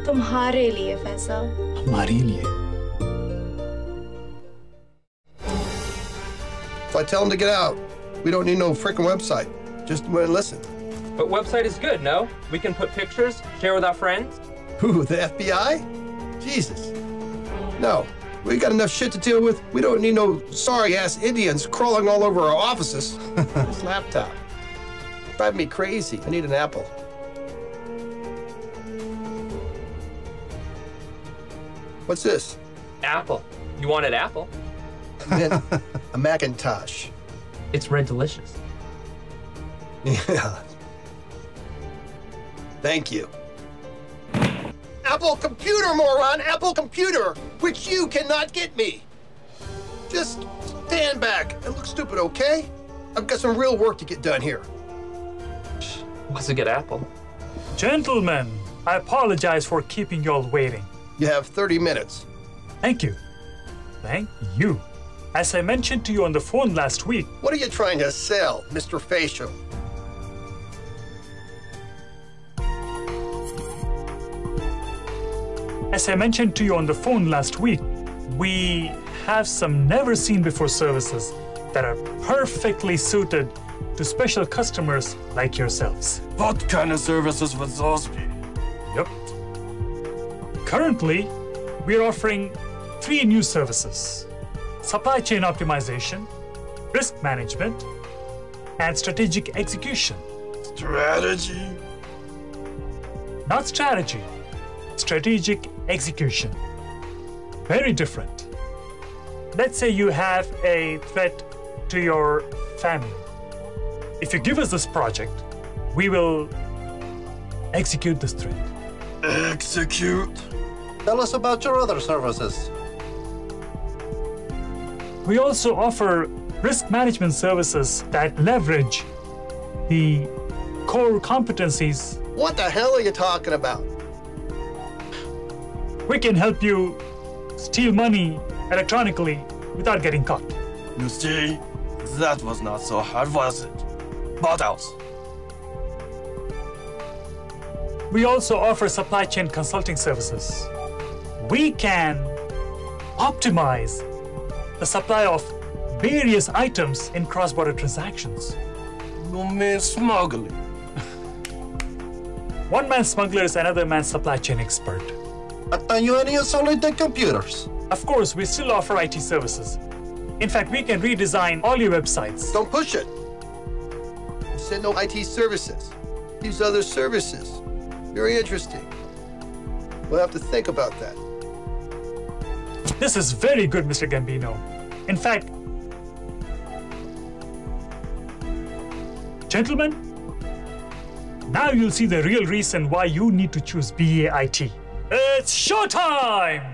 [SPEAKER 13] तुम्हारे लिए फैसल।
[SPEAKER 4] हमारे लिए।
[SPEAKER 3] If I tell them to get out, we don't need no frickin' website. Just wait and listen.
[SPEAKER 14] But website is good, no? We can put pictures, share with our friends.
[SPEAKER 3] Who, the FBI? Jesus. No, we got enough shit to deal with. We don't need no sorry-ass Indians crawling all over our offices. This laptop. Drive me crazy. I need an Apple. What's this?
[SPEAKER 14] Apple. You wanted Apple?
[SPEAKER 3] I meant a Macintosh.
[SPEAKER 14] It's red delicious.
[SPEAKER 3] Yeah. Thank you. Apple Computer, moron! Apple Computer! Which you cannot get me! Just stand back and look stupid, okay? I've got some real work to get done here.
[SPEAKER 14] What's a good apple?
[SPEAKER 4] Gentlemen, I apologize for keeping you all waiting.
[SPEAKER 3] You have 30 minutes.
[SPEAKER 4] Thank you. Thank you. As I mentioned to you on the phone last week...
[SPEAKER 3] What are you trying to sell, Mr. Facial?
[SPEAKER 4] As I mentioned to you on the phone last week, we have some never-seen-before services that are perfectly suited to special customers like yourselves.
[SPEAKER 16] What kind of services would those be?
[SPEAKER 4] Yep. Currently, we're offering 3 new services: supply chain optimization, risk management, and strategic execution.
[SPEAKER 16] Strategy?
[SPEAKER 4] Not strategy. Strategic execution. Very different. Let's say you have a threat to your family. If you give us this project, we will execute this threat.
[SPEAKER 16] Execute?
[SPEAKER 5] Tell us about your other services.
[SPEAKER 4] We also offer risk management services that leverage the core competencies.
[SPEAKER 3] What the hell are you talking about?
[SPEAKER 4] We can help you steal money electronically without getting caught.
[SPEAKER 16] You see, that was not so hard, was it? What else?
[SPEAKER 4] We also offer supply chain consulting services. We can optimize the supply of various items in cross-border transactions.
[SPEAKER 16] You mean smuggling?
[SPEAKER 4] One man's smuggler is another man's supply chain expert.
[SPEAKER 5] I thought you only solely did computers.
[SPEAKER 4] Of course, we still offer IT services. In fact, we can redesign all your websites.
[SPEAKER 3] Don't push it. You said no IT services. Use other services. Very interesting. We'll have to think about that.
[SPEAKER 4] This is very good, Mr. Gambino. In fact, gentlemen, now you'll see the real reason why you need to choose BAIT. It's showtime!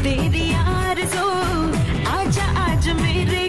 [SPEAKER 19] तेरी आरज़ू आजा आज मेरे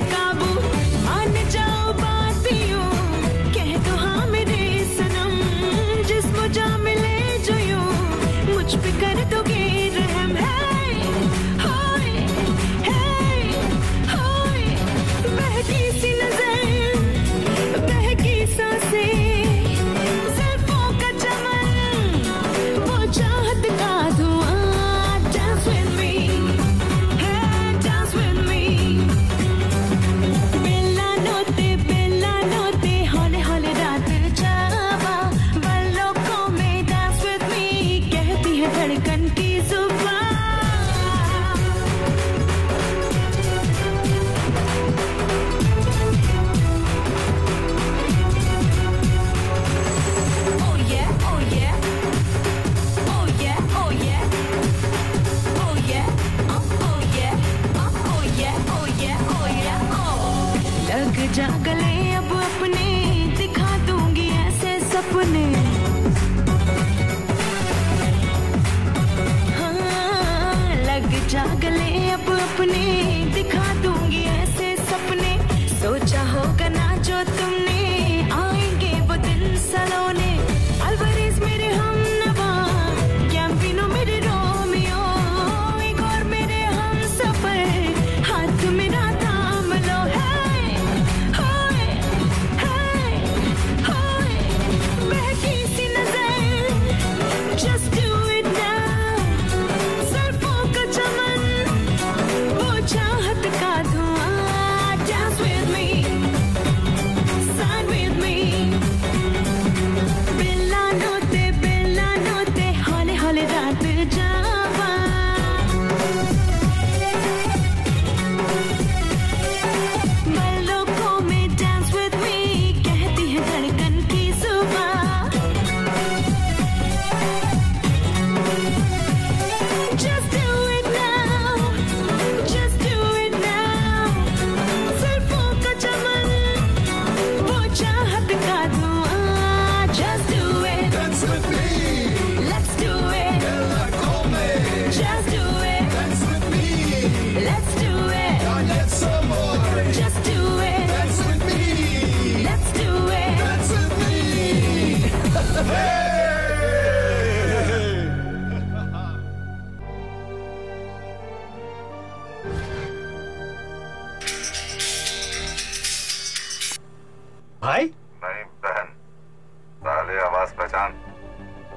[SPEAKER 17] Pakistan.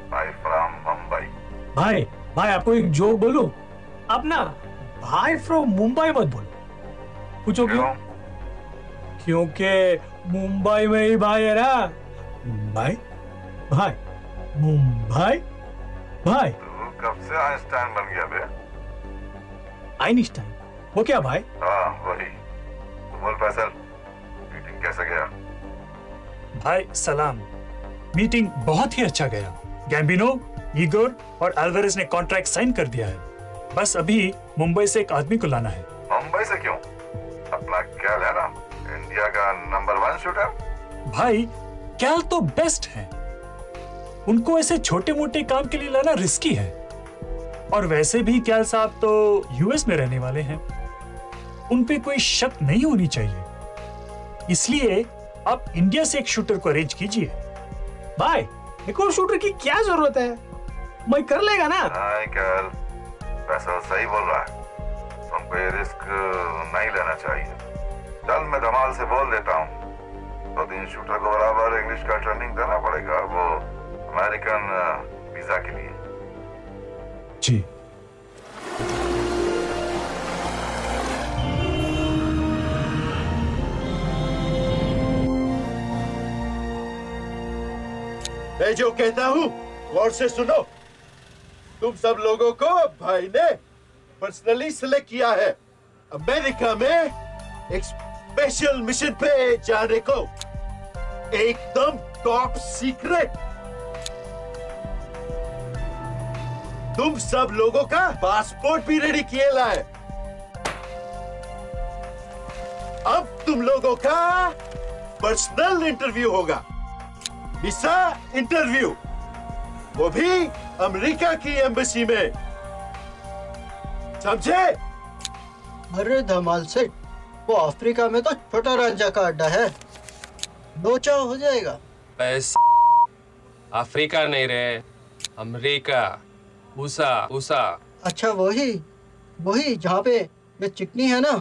[SPEAKER 17] Bye from Mumbai.
[SPEAKER 1] भाई आपको एक joke बोलूं? आप ना भाई फ्रॉम मुंबई मत बोलो। पूछो क्यों? क्योंकि मुंबई में ही भाई है ना। भाई मुंबई भाई।
[SPEAKER 17] तू कब से आइंस्टाइन बन गया बे?
[SPEAKER 1] आइंस्टाइन? वो क्या भाई?
[SPEAKER 17] हाँ वही। तो बोल फैसल, मीटिंग कैसे गया?
[SPEAKER 4] भाई सलाम। मीटिंग बहुत ही अच्छा गया। गैम्बिनो, ईगोर और अल्वारेज ने कॉन्ट्रैक्ट साइन कर दिया है। बस अभी मुंबई से एक आदमी को लाना है।
[SPEAKER 17] मुंबई से क्यों? अपना क्या लेना? इंडिया का नंबर 1 शूटर?
[SPEAKER 4] भाई कैल तो बेस्ट है। उनको ऐसे छोटे मोटे काम के लिए लाना रिस्की है। और वैसे भी कैल साहब तो यूएस में रहने वाले हैं। उन पे कोई शक नहीं होनी चाहिए। इसलिए आप इंडिया से एक शूटर को अरेंज कीजिए।
[SPEAKER 1] भाई एक और शूटर की क्या जरूरत है? मैं कर लेगा ना।
[SPEAKER 17] हाँ कैल, फैसल सही बोल रहा है। तुमको ये रिस्क नहीं लेना चाहिए। चल मैं धमाल से बोल देता हूँ। 2-3 शूटर को बराबर इंग्लिश का ट्रेनिंग देना पड़ेगा, वो अमेरिकन वीजा के लिए।
[SPEAKER 4] जी।
[SPEAKER 11] मैं जो कहता हूँ गौर से सुनो। तुम सब लोगों को भाई ने पर्सनली सिलेक्ट किया है अमेरिका में एक स्पेशल मिशन पे जाने को, एकदम टॉप सीक्रेट। तुम सब लोगों का पासपोर्ट भी रेडी किए लाए। अब तुम लोगों का पर्सनल इंटरव्यू होगा, वीसा इंटरव्यू, वो भी अमेरिका की एम्बेसी में, समझे?
[SPEAKER 19] अरे धमाल सेठ, वो अफ्रीका में तो छोटा रांझा का अड्डा है, लोचा हो जाएगा।
[SPEAKER 14] अफ्रीका नहीं रे, अमेरिका। उसा।
[SPEAKER 19] अच्छा वही जहाँ पे ये चिकनी है ना,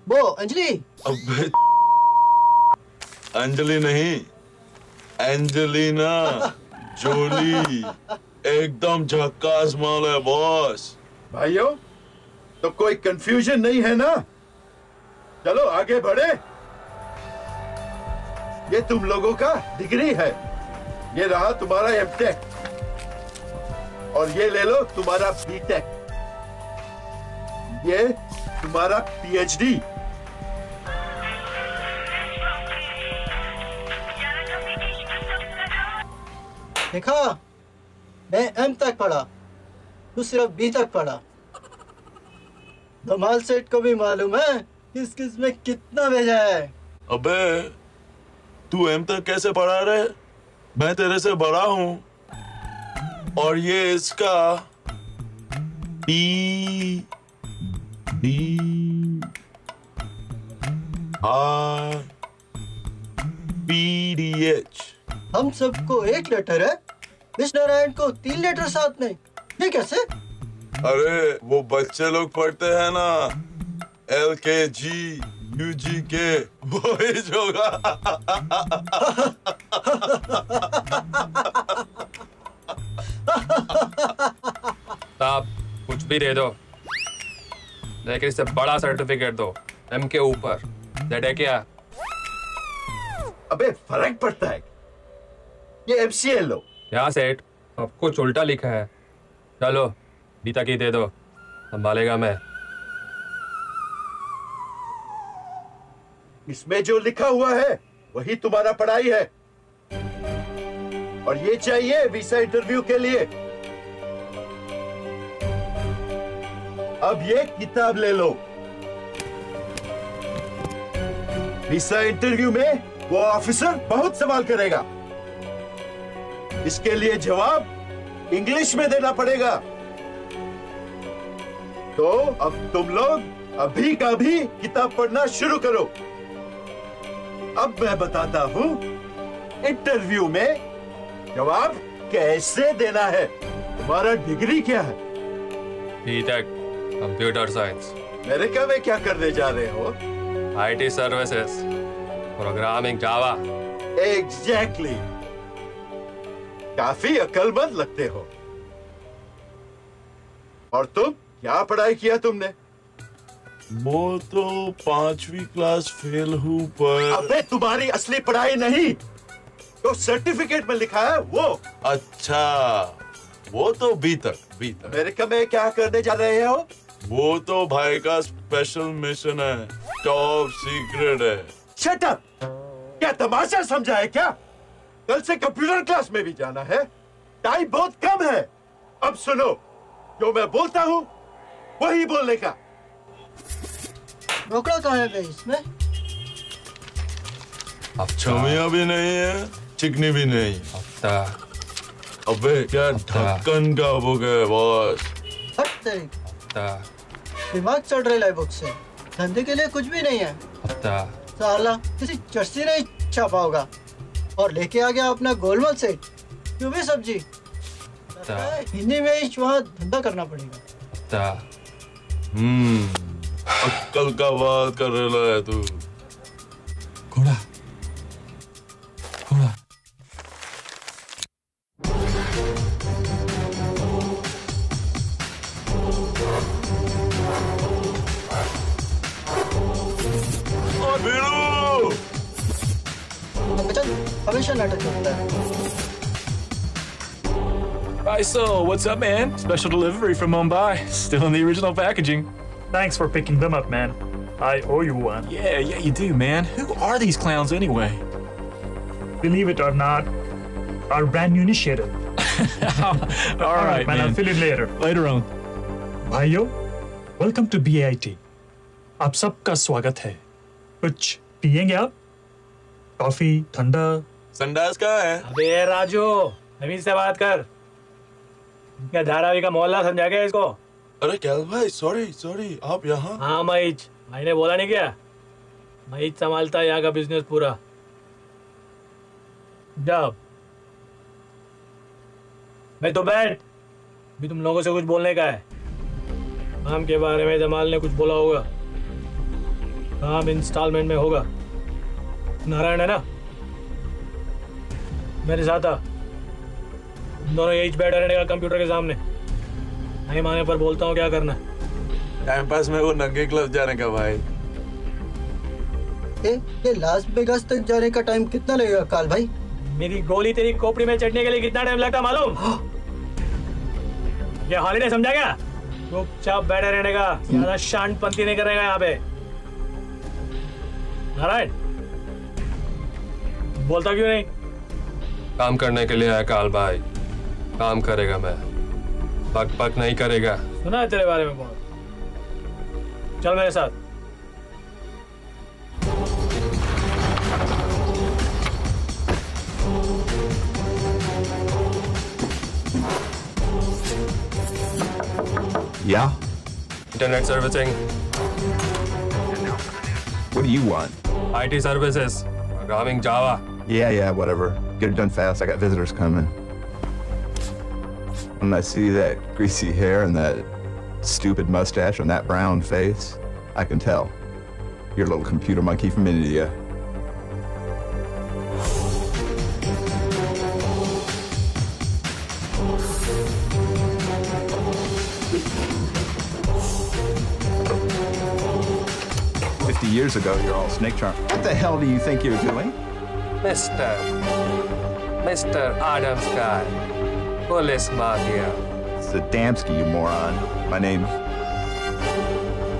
[SPEAKER 19] वो अंजलि।
[SPEAKER 22] अबे अंजलि नहीं, एंजेलिना जोली। एकदम झक्कास माल है बॉस।
[SPEAKER 11] भाइयों तो कोई कंफ्यूजन नहीं है ना? चलो आगे बढ़े। ये तुम लोगों का डिग्री है, ये रहा तुम्हारा एमटेक, और ये ले लो तुम्हारा बीटेक, ये तुम्हारा पीएचडी।
[SPEAKER 19] देखा, मैं एम तक पढ़ा, तू सिर्फ बी तक पढ़ा। धमाल सेठ को भी मालूम है किस किस में कितना भेजा है।
[SPEAKER 22] अबे तू एम तक कैसे पढ़ा रहे? मैं तेरे से बड़ा हूँ, और ये इसका PDH।
[SPEAKER 19] हम सबको एक लेटर है, इस नारायण को 3 लेटर साथ में, ये कैसे?
[SPEAKER 22] अरे वो बच्चे लोग पढ़ते हैं ना, LKG UGK, वही होगा।
[SPEAKER 14] साहब कुछ भी दे दो, लेकिन इससे बड़ा सर्टिफिकेट दो, एम के ऊपर। दैट है क्या?
[SPEAKER 11] अबे फर्क पड़ता है, ये MCL लो।
[SPEAKER 14] क्या सेठ, अब कुछ उल्टा लिखा है। चलो बीता की दे दो, संभालेगा मैं।
[SPEAKER 11] इसमें जो लिखा हुआ है वही तुम्हारा पढ़ाई है, और ये चाहिए वीसा इंटरव्यू के लिए। अब ये किताब ले लो। वीसा इंटरव्यू में वो ऑफिसर बहुत सवाल करेगा, इसके लिए जवाब इंग्लिश में देना पड़ेगा। तो अब तुम लोग अभी का भी किताब पढ़ना शुरू करो। अब मैं बताता हूं इंटरव्यू में जवाब कैसे देना है। तुम्हारा डिग्री क्या है?
[SPEAKER 14] BTech computer science.
[SPEAKER 11] अमेरिका में क्या करने जा रहे हो?
[SPEAKER 14] IT services, programming, Java.
[SPEAKER 11] Exactly. काफी अक्लमंद लगते हो। और तुम क्या पढ़ाई किया तुमने?
[SPEAKER 22] वो तो 5वीं क्लास फेल हूँ पर।
[SPEAKER 11] अबे तुम्हारी असली पढ़ाई नहीं, तो सर्टिफिकेट में लिखा है वो।
[SPEAKER 22] अच्छा, वो तो बी तक।
[SPEAKER 11] अमेरिका में क्या करने जा रहे हो?
[SPEAKER 22] वो तो भाई का स्पेशल मिशन है, टॉप सीक्रेट है।
[SPEAKER 11] Shut up! क्या तमाशा समझा है क्या? कल से कंप्यूटर क्लास में भी जाना है, टाइम बहुत कम है। अब सुनो, जो मैं बोलता हूँ वही बोलने का।
[SPEAKER 19] रोकड़ा कहाँ है बे इसमें?
[SPEAKER 22] छमिया भी नहीं है, चिकनी भी नहीं। अबे क्या ढक्कन का बुक है बॉस।
[SPEAKER 19] हट तेरी, दिमाग चढ़ रहा है बुक से। धंधे के लिए कुछ भी नहीं है। साला किसी चर्ची ने छापा होगा और लेके आ गया अपना गोलमाल सेट। क्यों भी सब्जी हिंदी में ही वहाँ धंधा करना पड़ेगा।
[SPEAKER 22] अक्कल का बात कर रहा है तू।
[SPEAKER 15] घोड़ा घोड़ा
[SPEAKER 19] हमेशा नाटक करता है।
[SPEAKER 15] Faisal, what's up, man? Special delivery from Mumbai. Still in the original packaging.
[SPEAKER 4] Thanks for picking them up, man. I owe you one.
[SPEAKER 15] Yeah, you do, man. Who are these clowns anyway?
[SPEAKER 4] Believe it or not, our brand new initiative.
[SPEAKER 15] All right, man.
[SPEAKER 4] I'll fill in later.
[SPEAKER 15] Later on.
[SPEAKER 4] भाइयों, welcome to BIT. आप सबका स्वागत है। कुछ पिएंगे आप? Coffee, ठंडा?
[SPEAKER 22] संडास कहाँ है?
[SPEAKER 1] अबे राजू, नवीन से बात कर। क्या धारावी का मोहल्ला समझा गया इसको?
[SPEAKER 22] अरे क्या भाई, सॉरी, आप यहाँ?
[SPEAKER 1] हाँ महीज, भाई ने बोला नहीं क्या? महीज संभालता है यहाँ का बिजनेस पूरा। जब मैं तो बैठ, भी तुम लोगों से कुछ बोलने का है। काम के बारे में जमाल ने कुछ बोला होगा। काम इंस्टॉलमेंट में होगा। नारायण है ना, मेरे साथ आ। दोनों यही बैठा रहने का कंप्यूटर के सामने। नहीं माने पर बोलता हूँ क्या करना है।
[SPEAKER 22] टाइम पास में वो नंगे क्लब जाने का भाई।
[SPEAKER 19] ये लास वेगास तक जाने का टाइम कितना लगेगा काल भाई?
[SPEAKER 1] मेरी गोली तेरी खोपड़ी में चढ़ने के लिए कितना टाइम लगता मालूम? ये हॉलीडे समझा क्या? चुपचाप बैठे रहने का, ज्यादा शांतपंती नहीं करेगा यहाँ पे। नारायण, बोलता क्यों नहीं?
[SPEAKER 14] काम करने के लिए आया काल भाई, काम करेगा मैं, पक पक नहीं करेगा।
[SPEAKER 1] सुना है तेरे बारे में बहुत। चल मेरे साथ।
[SPEAKER 2] Yeah?
[SPEAKER 14] Internet servicing.
[SPEAKER 2] What do you want?
[SPEAKER 14] IT services. Programming Java.
[SPEAKER 2] Yeah, whatever. Get it done fast. I got visitors coming. When I see that greasy hair and that stupid mustache on that brown face, I can tell. You're a little computer monkey from India. Years ago, you're all snake charm. What the hell do you think you're doing?
[SPEAKER 14] Mr. Adam Sky, Police Mafia.
[SPEAKER 2] Sadamski, you moron. My name's...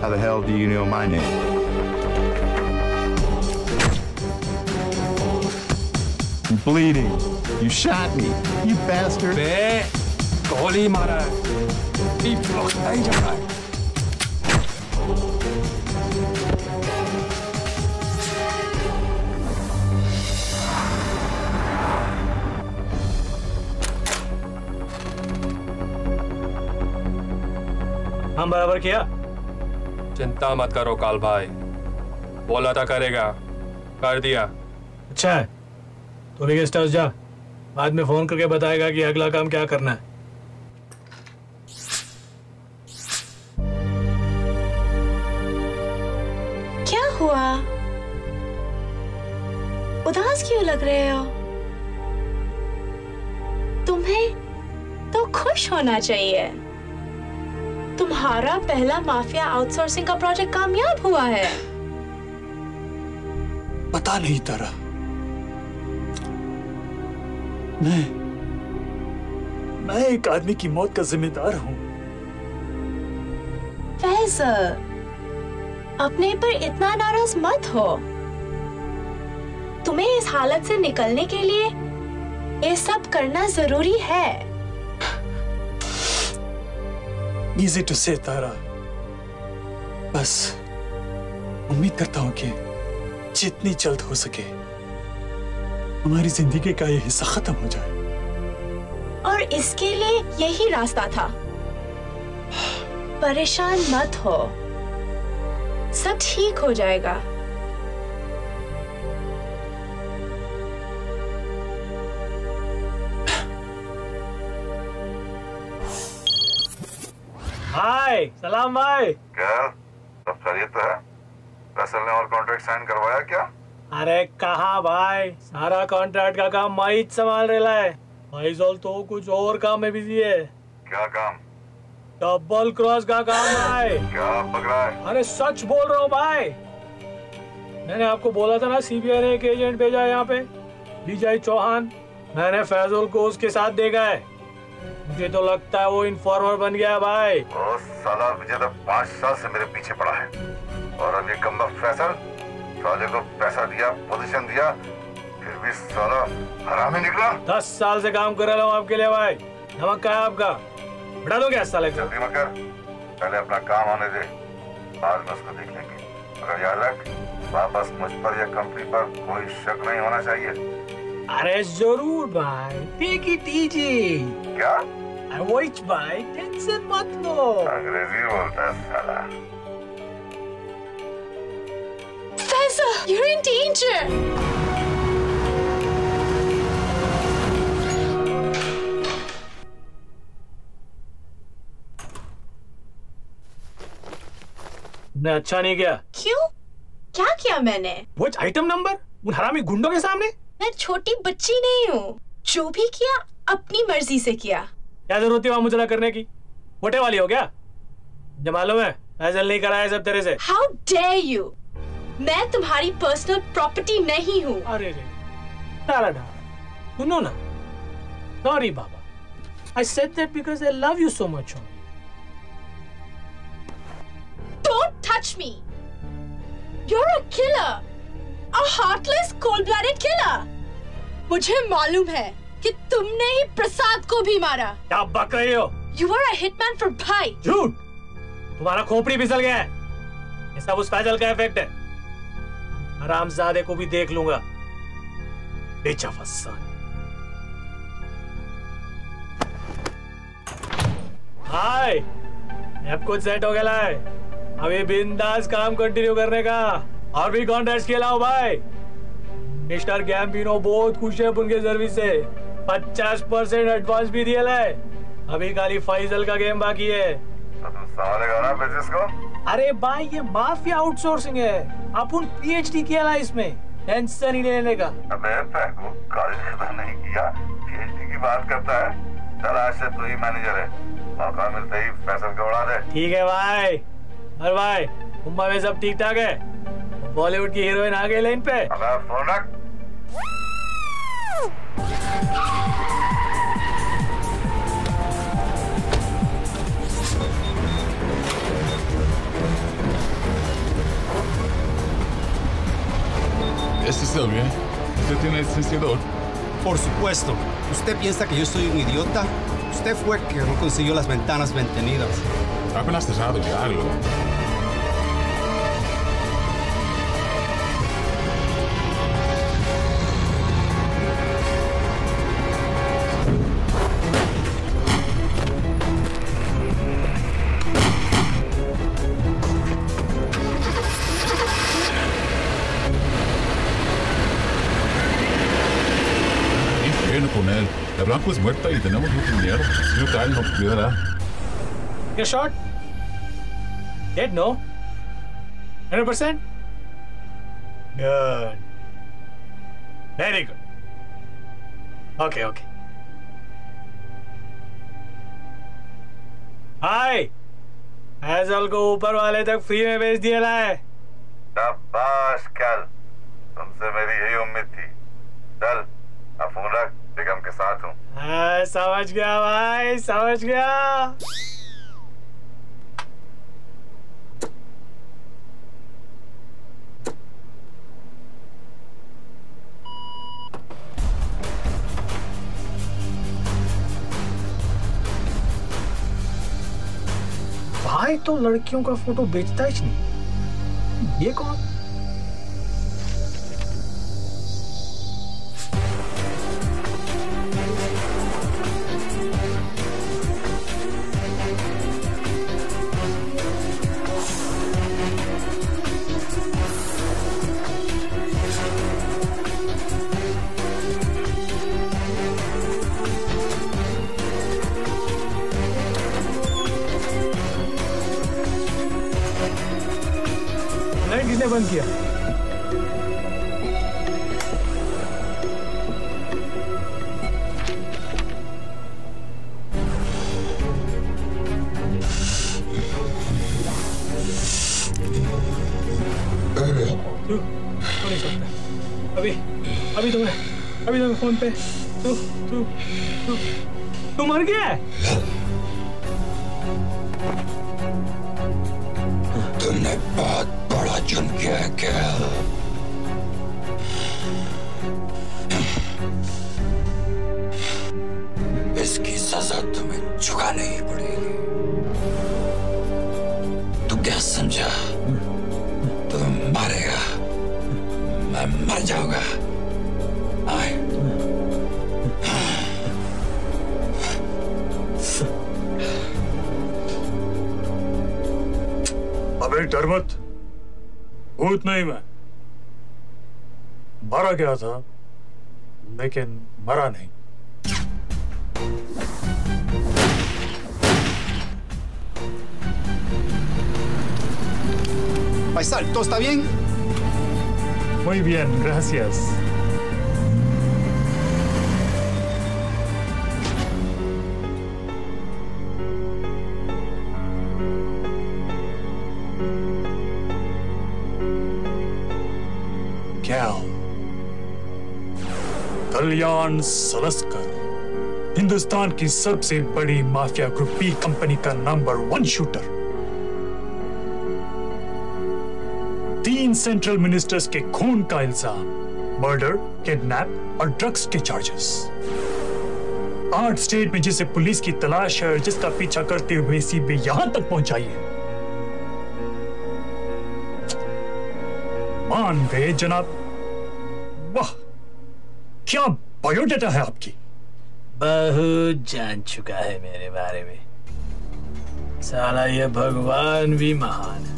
[SPEAKER 2] How the hell do you know my name? I'm bleeding. You shot me, you bastard.
[SPEAKER 14] Be, goli mara. Deep block nahi ja raha hai.
[SPEAKER 1] हम बराबर किया।
[SPEAKER 14] चिंता मत करो काल भाई, बोला था करेगा, कर दिया।
[SPEAKER 1] अच्छा है, तो भी गेस्ट हाउस जा, बाद में फोन करके बताएगा कि अगला काम क्या करना है।
[SPEAKER 13] क्या हुआ? उदास क्यों लग रहे हो? तुम्हें तो खुश होना चाहिए। तुम्हारा पहला माफिया आउटसोर्सिंग का प्रोजेक्ट कामयाब हुआ है।
[SPEAKER 4] पता नहीं तारा, मैं एक आदमी की मौत का जिम्मेदार हूं।
[SPEAKER 13] फैजल, अपने पर इतना नाराज मत हो। तुम्हें इस हालत से निकलने के लिए ये सब करना जरूरी है।
[SPEAKER 4] Easy to say, तारा। बस उम्मीद करता हूं कि जितनी जल्द हो सके हमारी जिंदगी का ये हिस्सा खत्म हो जाए।
[SPEAKER 13] और इसके लिए यही रास्ता था। परेशान मत हो, सब ठीक हो जाएगा।
[SPEAKER 1] हाय, सलाम भाई।
[SPEAKER 17] क्या सब खैरियत तो है? फैसल ने और कॉन्ट्रैक्ट साइन करवाया क्या?
[SPEAKER 1] अरे कहाँ भाई, सारा कॉन्ट्रैक्ट का काम मैं ही संभाल रहा है। फैसल तो कुछ और काम में बिजी है।
[SPEAKER 17] क्या काम?
[SPEAKER 1] डबल क्रॉस का काम है।
[SPEAKER 17] क्या पक रहा है?
[SPEAKER 1] अरे सच बोल रहा हूँ भाई। मैंने आपको बोला था ना, सीबीआई ने एक एजेंट भेजा है यहाँ पे, विजय चौहान। मैंने फैजल को उसके साथ देखा है। मुझे तो लगता है वो इन्फॉर्मर बन गया भाई।
[SPEAKER 17] ओ साला विजय तो 5 साल से मेरे पीछे पड़ा है, और अब ये कमबख्त फैसल साले को पैसा दिया, पोजीशन दिया, फिर भी साला हरामी निकला।
[SPEAKER 1] 10 साल से काम कर रहा हूँ आपके लिए भाई। नमक का है आपका, बढ़ा दो क्या साले को?
[SPEAKER 17] जल्दी मत कर, पहले अपना काम होने दे, बाद में उसको देख लेंगे। मगर याद रख, वापस मुझ पर या कंपनी पर कोई शक नहीं होना चाहिए।
[SPEAKER 1] अरे जरूर भाई, टेक इट इजी।
[SPEAKER 17] क्या?
[SPEAKER 1] वही भाई, टेंशन मत लो।
[SPEAKER 17] अंग्रेजी बोलता है साला।
[SPEAKER 13] Faisal, you're in danger.
[SPEAKER 1] तुमने अच्छा नहीं किया।
[SPEAKER 13] क्यों? क्या किया मैंने?
[SPEAKER 1] वो आइटम नंबर उन हरामी गुंडों के सामने?
[SPEAKER 13] मैं छोटी बच्ची नहीं हूँ। जो भी किया अपनी मर्जी से किया।
[SPEAKER 1] क्या जरूरत है वहां मुजरा करने की? मोटे वाली हो क्या? मुझे मालूम है फैजल नहीं कराया सब तेरे से।
[SPEAKER 13] How dare you? मैं तुम्हारी पर्सनल प्रॉपर्टी नहीं हूँ।
[SPEAKER 1] अरे रे, डाला सुनो ना। Sorry Baba, I said that because I love you so much.
[SPEAKER 13] Don't touch me. You're a killer. A heartless, cold-blooded killer. मुझे मालूम है कि तुमने ही प्रसाद को भी मारा।
[SPEAKER 1] क्या बक रही हो?
[SPEAKER 13] You were a hitman for भाई।
[SPEAKER 1] झूठ! तुम्हारा खोपड़ी फिसल गया है। ये सब उस फैजल का इफेक्ट है। हरामजादे को भी देख लूंगा। बेचा फसान। हाय, अब कुछ सेट हो गया है। अभी बिंदास काम कंटिन्यू करने का। और भी कॉन्ट्रैक्ट्स के अलावा भाई, मिस्टर गैम्बिनो बहुत खुश है उनके सर्विस से। 50% एडवांस भी दिया है। अभी खाली फैजल का गेम बाकी है।
[SPEAKER 17] तो तुम संभालेगा ना बिजनेस को?
[SPEAKER 1] अरे भाई, ये माफिया आउटसोर्सिंग है। अपन PhD किया है इसमें, टेंशन ही नहीं लेने का।
[SPEAKER 17] अबे पैको, कॉलेज खत्म नहीं किया, PhD की बात करता है। चल आज से तू ही मैनेजर है। मौका मिलते ही फैसल को उड़ा दे।
[SPEAKER 1] ठीक है भाई। और भाई, मुंबई में सब ठीक ठाक है? बॉलीवुड की हीरोइन आ गई लाइन पे।
[SPEAKER 17] अबे फोन रख।
[SPEAKER 6] ¿Es Silvia? ¿Usted tiene el silenciador?
[SPEAKER 5] Por supuesto. ¿Usted piensa que yo soy un idiota? Usted fue el que no consiguió las ventanas mantenidas.
[SPEAKER 6] Apenas cerrado ya algo. Con él. El blanco es muerta y tenemos mucho dinero. Si no cae, no cuidará.
[SPEAKER 1] You're shot? Dead, no? 100%? Good. Very good. Okay. हाय, फैजल को ऊपर वाले तक free में भेज दिया है।
[SPEAKER 17] शाबाश कल, तुमसे मेरी यही उम्मीद थी। चल अब फोन रख, बेगम के साथ हूँ।
[SPEAKER 1] समझ गया भाई, समझ गया। भाई तो लड़कियों का फोटो बेचता ही नहीं, ये कौन? किसने बंद किया? तू नहीं सकता। अभी तुम्हें फोन पे तू मर गया है।
[SPEAKER 16] तुमने बहुत बड़ा जुर्म किया है क्या? इसकी सजा तुम्हें चुकानी ही पड़ेगी। तू क्या समझा? तुम मारेगा, मैं मर जाऊंगा। आए।
[SPEAKER 4] अबे डर मत, भूत नहीं मैं। मारा गया था लेकिन मरा नहीं।
[SPEAKER 5] Paisal, ¿todo está bien?
[SPEAKER 4] Muy bien, gracias. कल्याण सलस्कर, हिंदुस्तान की सबसे बड़ी माफिया ग्रुप पी कंपनी का नंबर 1 शूटर। 3 सेंट्रल मिनिस्टर्स के खून का इल्जाम, मर्डर, किडनैप और ड्रग्स के चार्जेस। 8 स्टेट में जिसे पुलिस की तलाश है, जिसका पीछा करते हुए सीबी यहां तक पहुंचाई है। मान गए जनाब। वाह, क्या बायोडाटा है आपकी।
[SPEAKER 1] बहुत जान चुका है मेरे बारे में। साला ये भगवान भी महान है।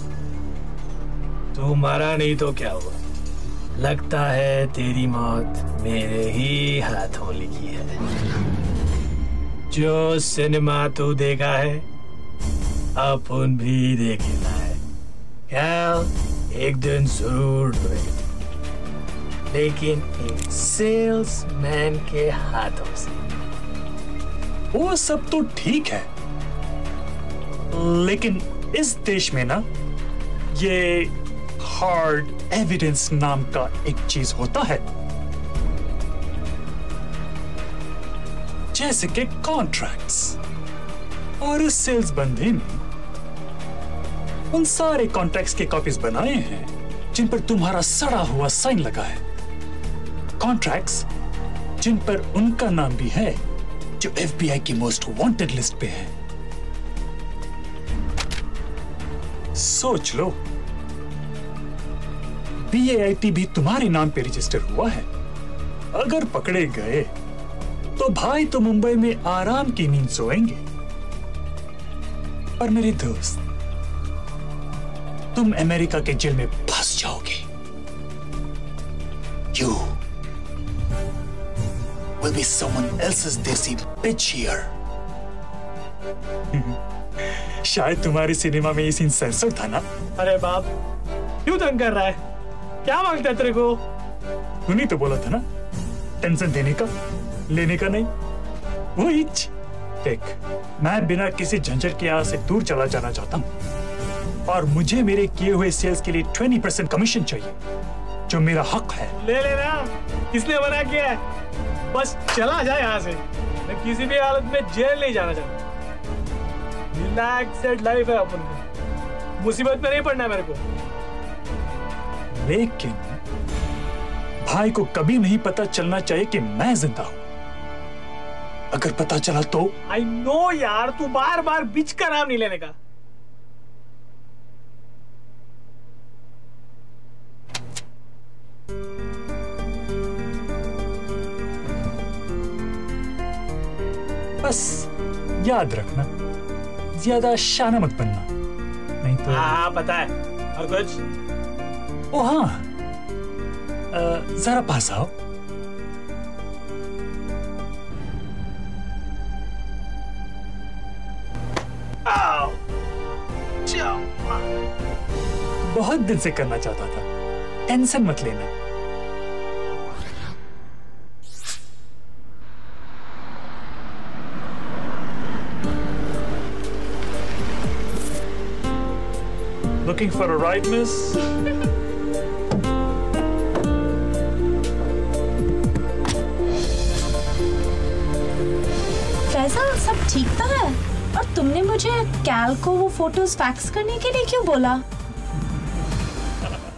[SPEAKER 1] तू मरा नहीं तो क्या हुआ? लगता है तेरी मौत मेरे ही हाथों लिखी है। जो सिनेमा तू देखा है अपन भी देखना है। क्या एक दिन जरूर ढूंढेगा, लेकिन एक सेल्समैन के हाथों से।
[SPEAKER 4] वो सब तो ठीक है, लेकिन इस देश में ना ये हार्ड एविडेंस नाम का एक चीज होता है, जैसे कि कॉन्ट्रैक्ट्स। और इस सेल्स बंदे ने उन सारे कॉन्ट्रैक्ट्स के कॉपीज बनाए हैं जिन पर तुम्हारा सड़ा हुआ साइन लगा है। कॉन्ट्रैक्ट्स जिन पर उनका नाम भी है, जो FBI की मोस्ट वांटेड लिस्ट पे है। सोच लो, BAIT भी तुम्हारे नाम पे रजिस्टर हुआ है। अगर पकड़े गए तो भाई तो मुंबई में आराम की नींद सोएंगे। पर मेरे दोस्त, तुम अमेरिका के जेल में फंस जाओगे। You will be someone else's desi bitch here. शायद तुम्हारी सिनेमा में ये सीन सेंसर था ना?
[SPEAKER 1] अरे बाप, क्यों तंग कर रहा है? क्या मांगता है तेरे को?
[SPEAKER 4] तूने तो बोला था ना, टेंशन देने का, लेने का नहीं। वही देख, मैं बिना किसी झंझट के यहाँ से दूर चला जाना चाहता हूँ और मुझे मेरे किए हुए सेल्स के लिए 20% कमीशन चाहिए, जो मेरा हक है।
[SPEAKER 1] ले लेना, किसने मना किया है? बस चला जाए यहाँ से। मैं किसी भी हालत में जेल नहीं जाना चाहता। रिलैक्स लाइफ है अपन को, मुसीबत में नहीं पड़ना मेरे को।
[SPEAKER 4] लेकिन भाई को कभी नहीं पता चलना चाहिए कि मैं जिंदा हूं। अगर पता चला तो?
[SPEAKER 1] आई नो यार, तू बार बार बीच का नाम नहीं लेने का।
[SPEAKER 4] बस याद रखना, ज्यादा शाना मत बनना, नहीं तो।
[SPEAKER 1] हाँ पता है। और कुछ?
[SPEAKER 4] ओ हाँ, जरा पास आओ। बहुत दिन से करना चाहता था, टेंशन मत लेना। Looking for a ride, miss?
[SPEAKER 13] Faizal, सब ठीक तो है? और तुमने मुझे कैल को वो फोटोज फैक्स करने के लिए क्यों बोला?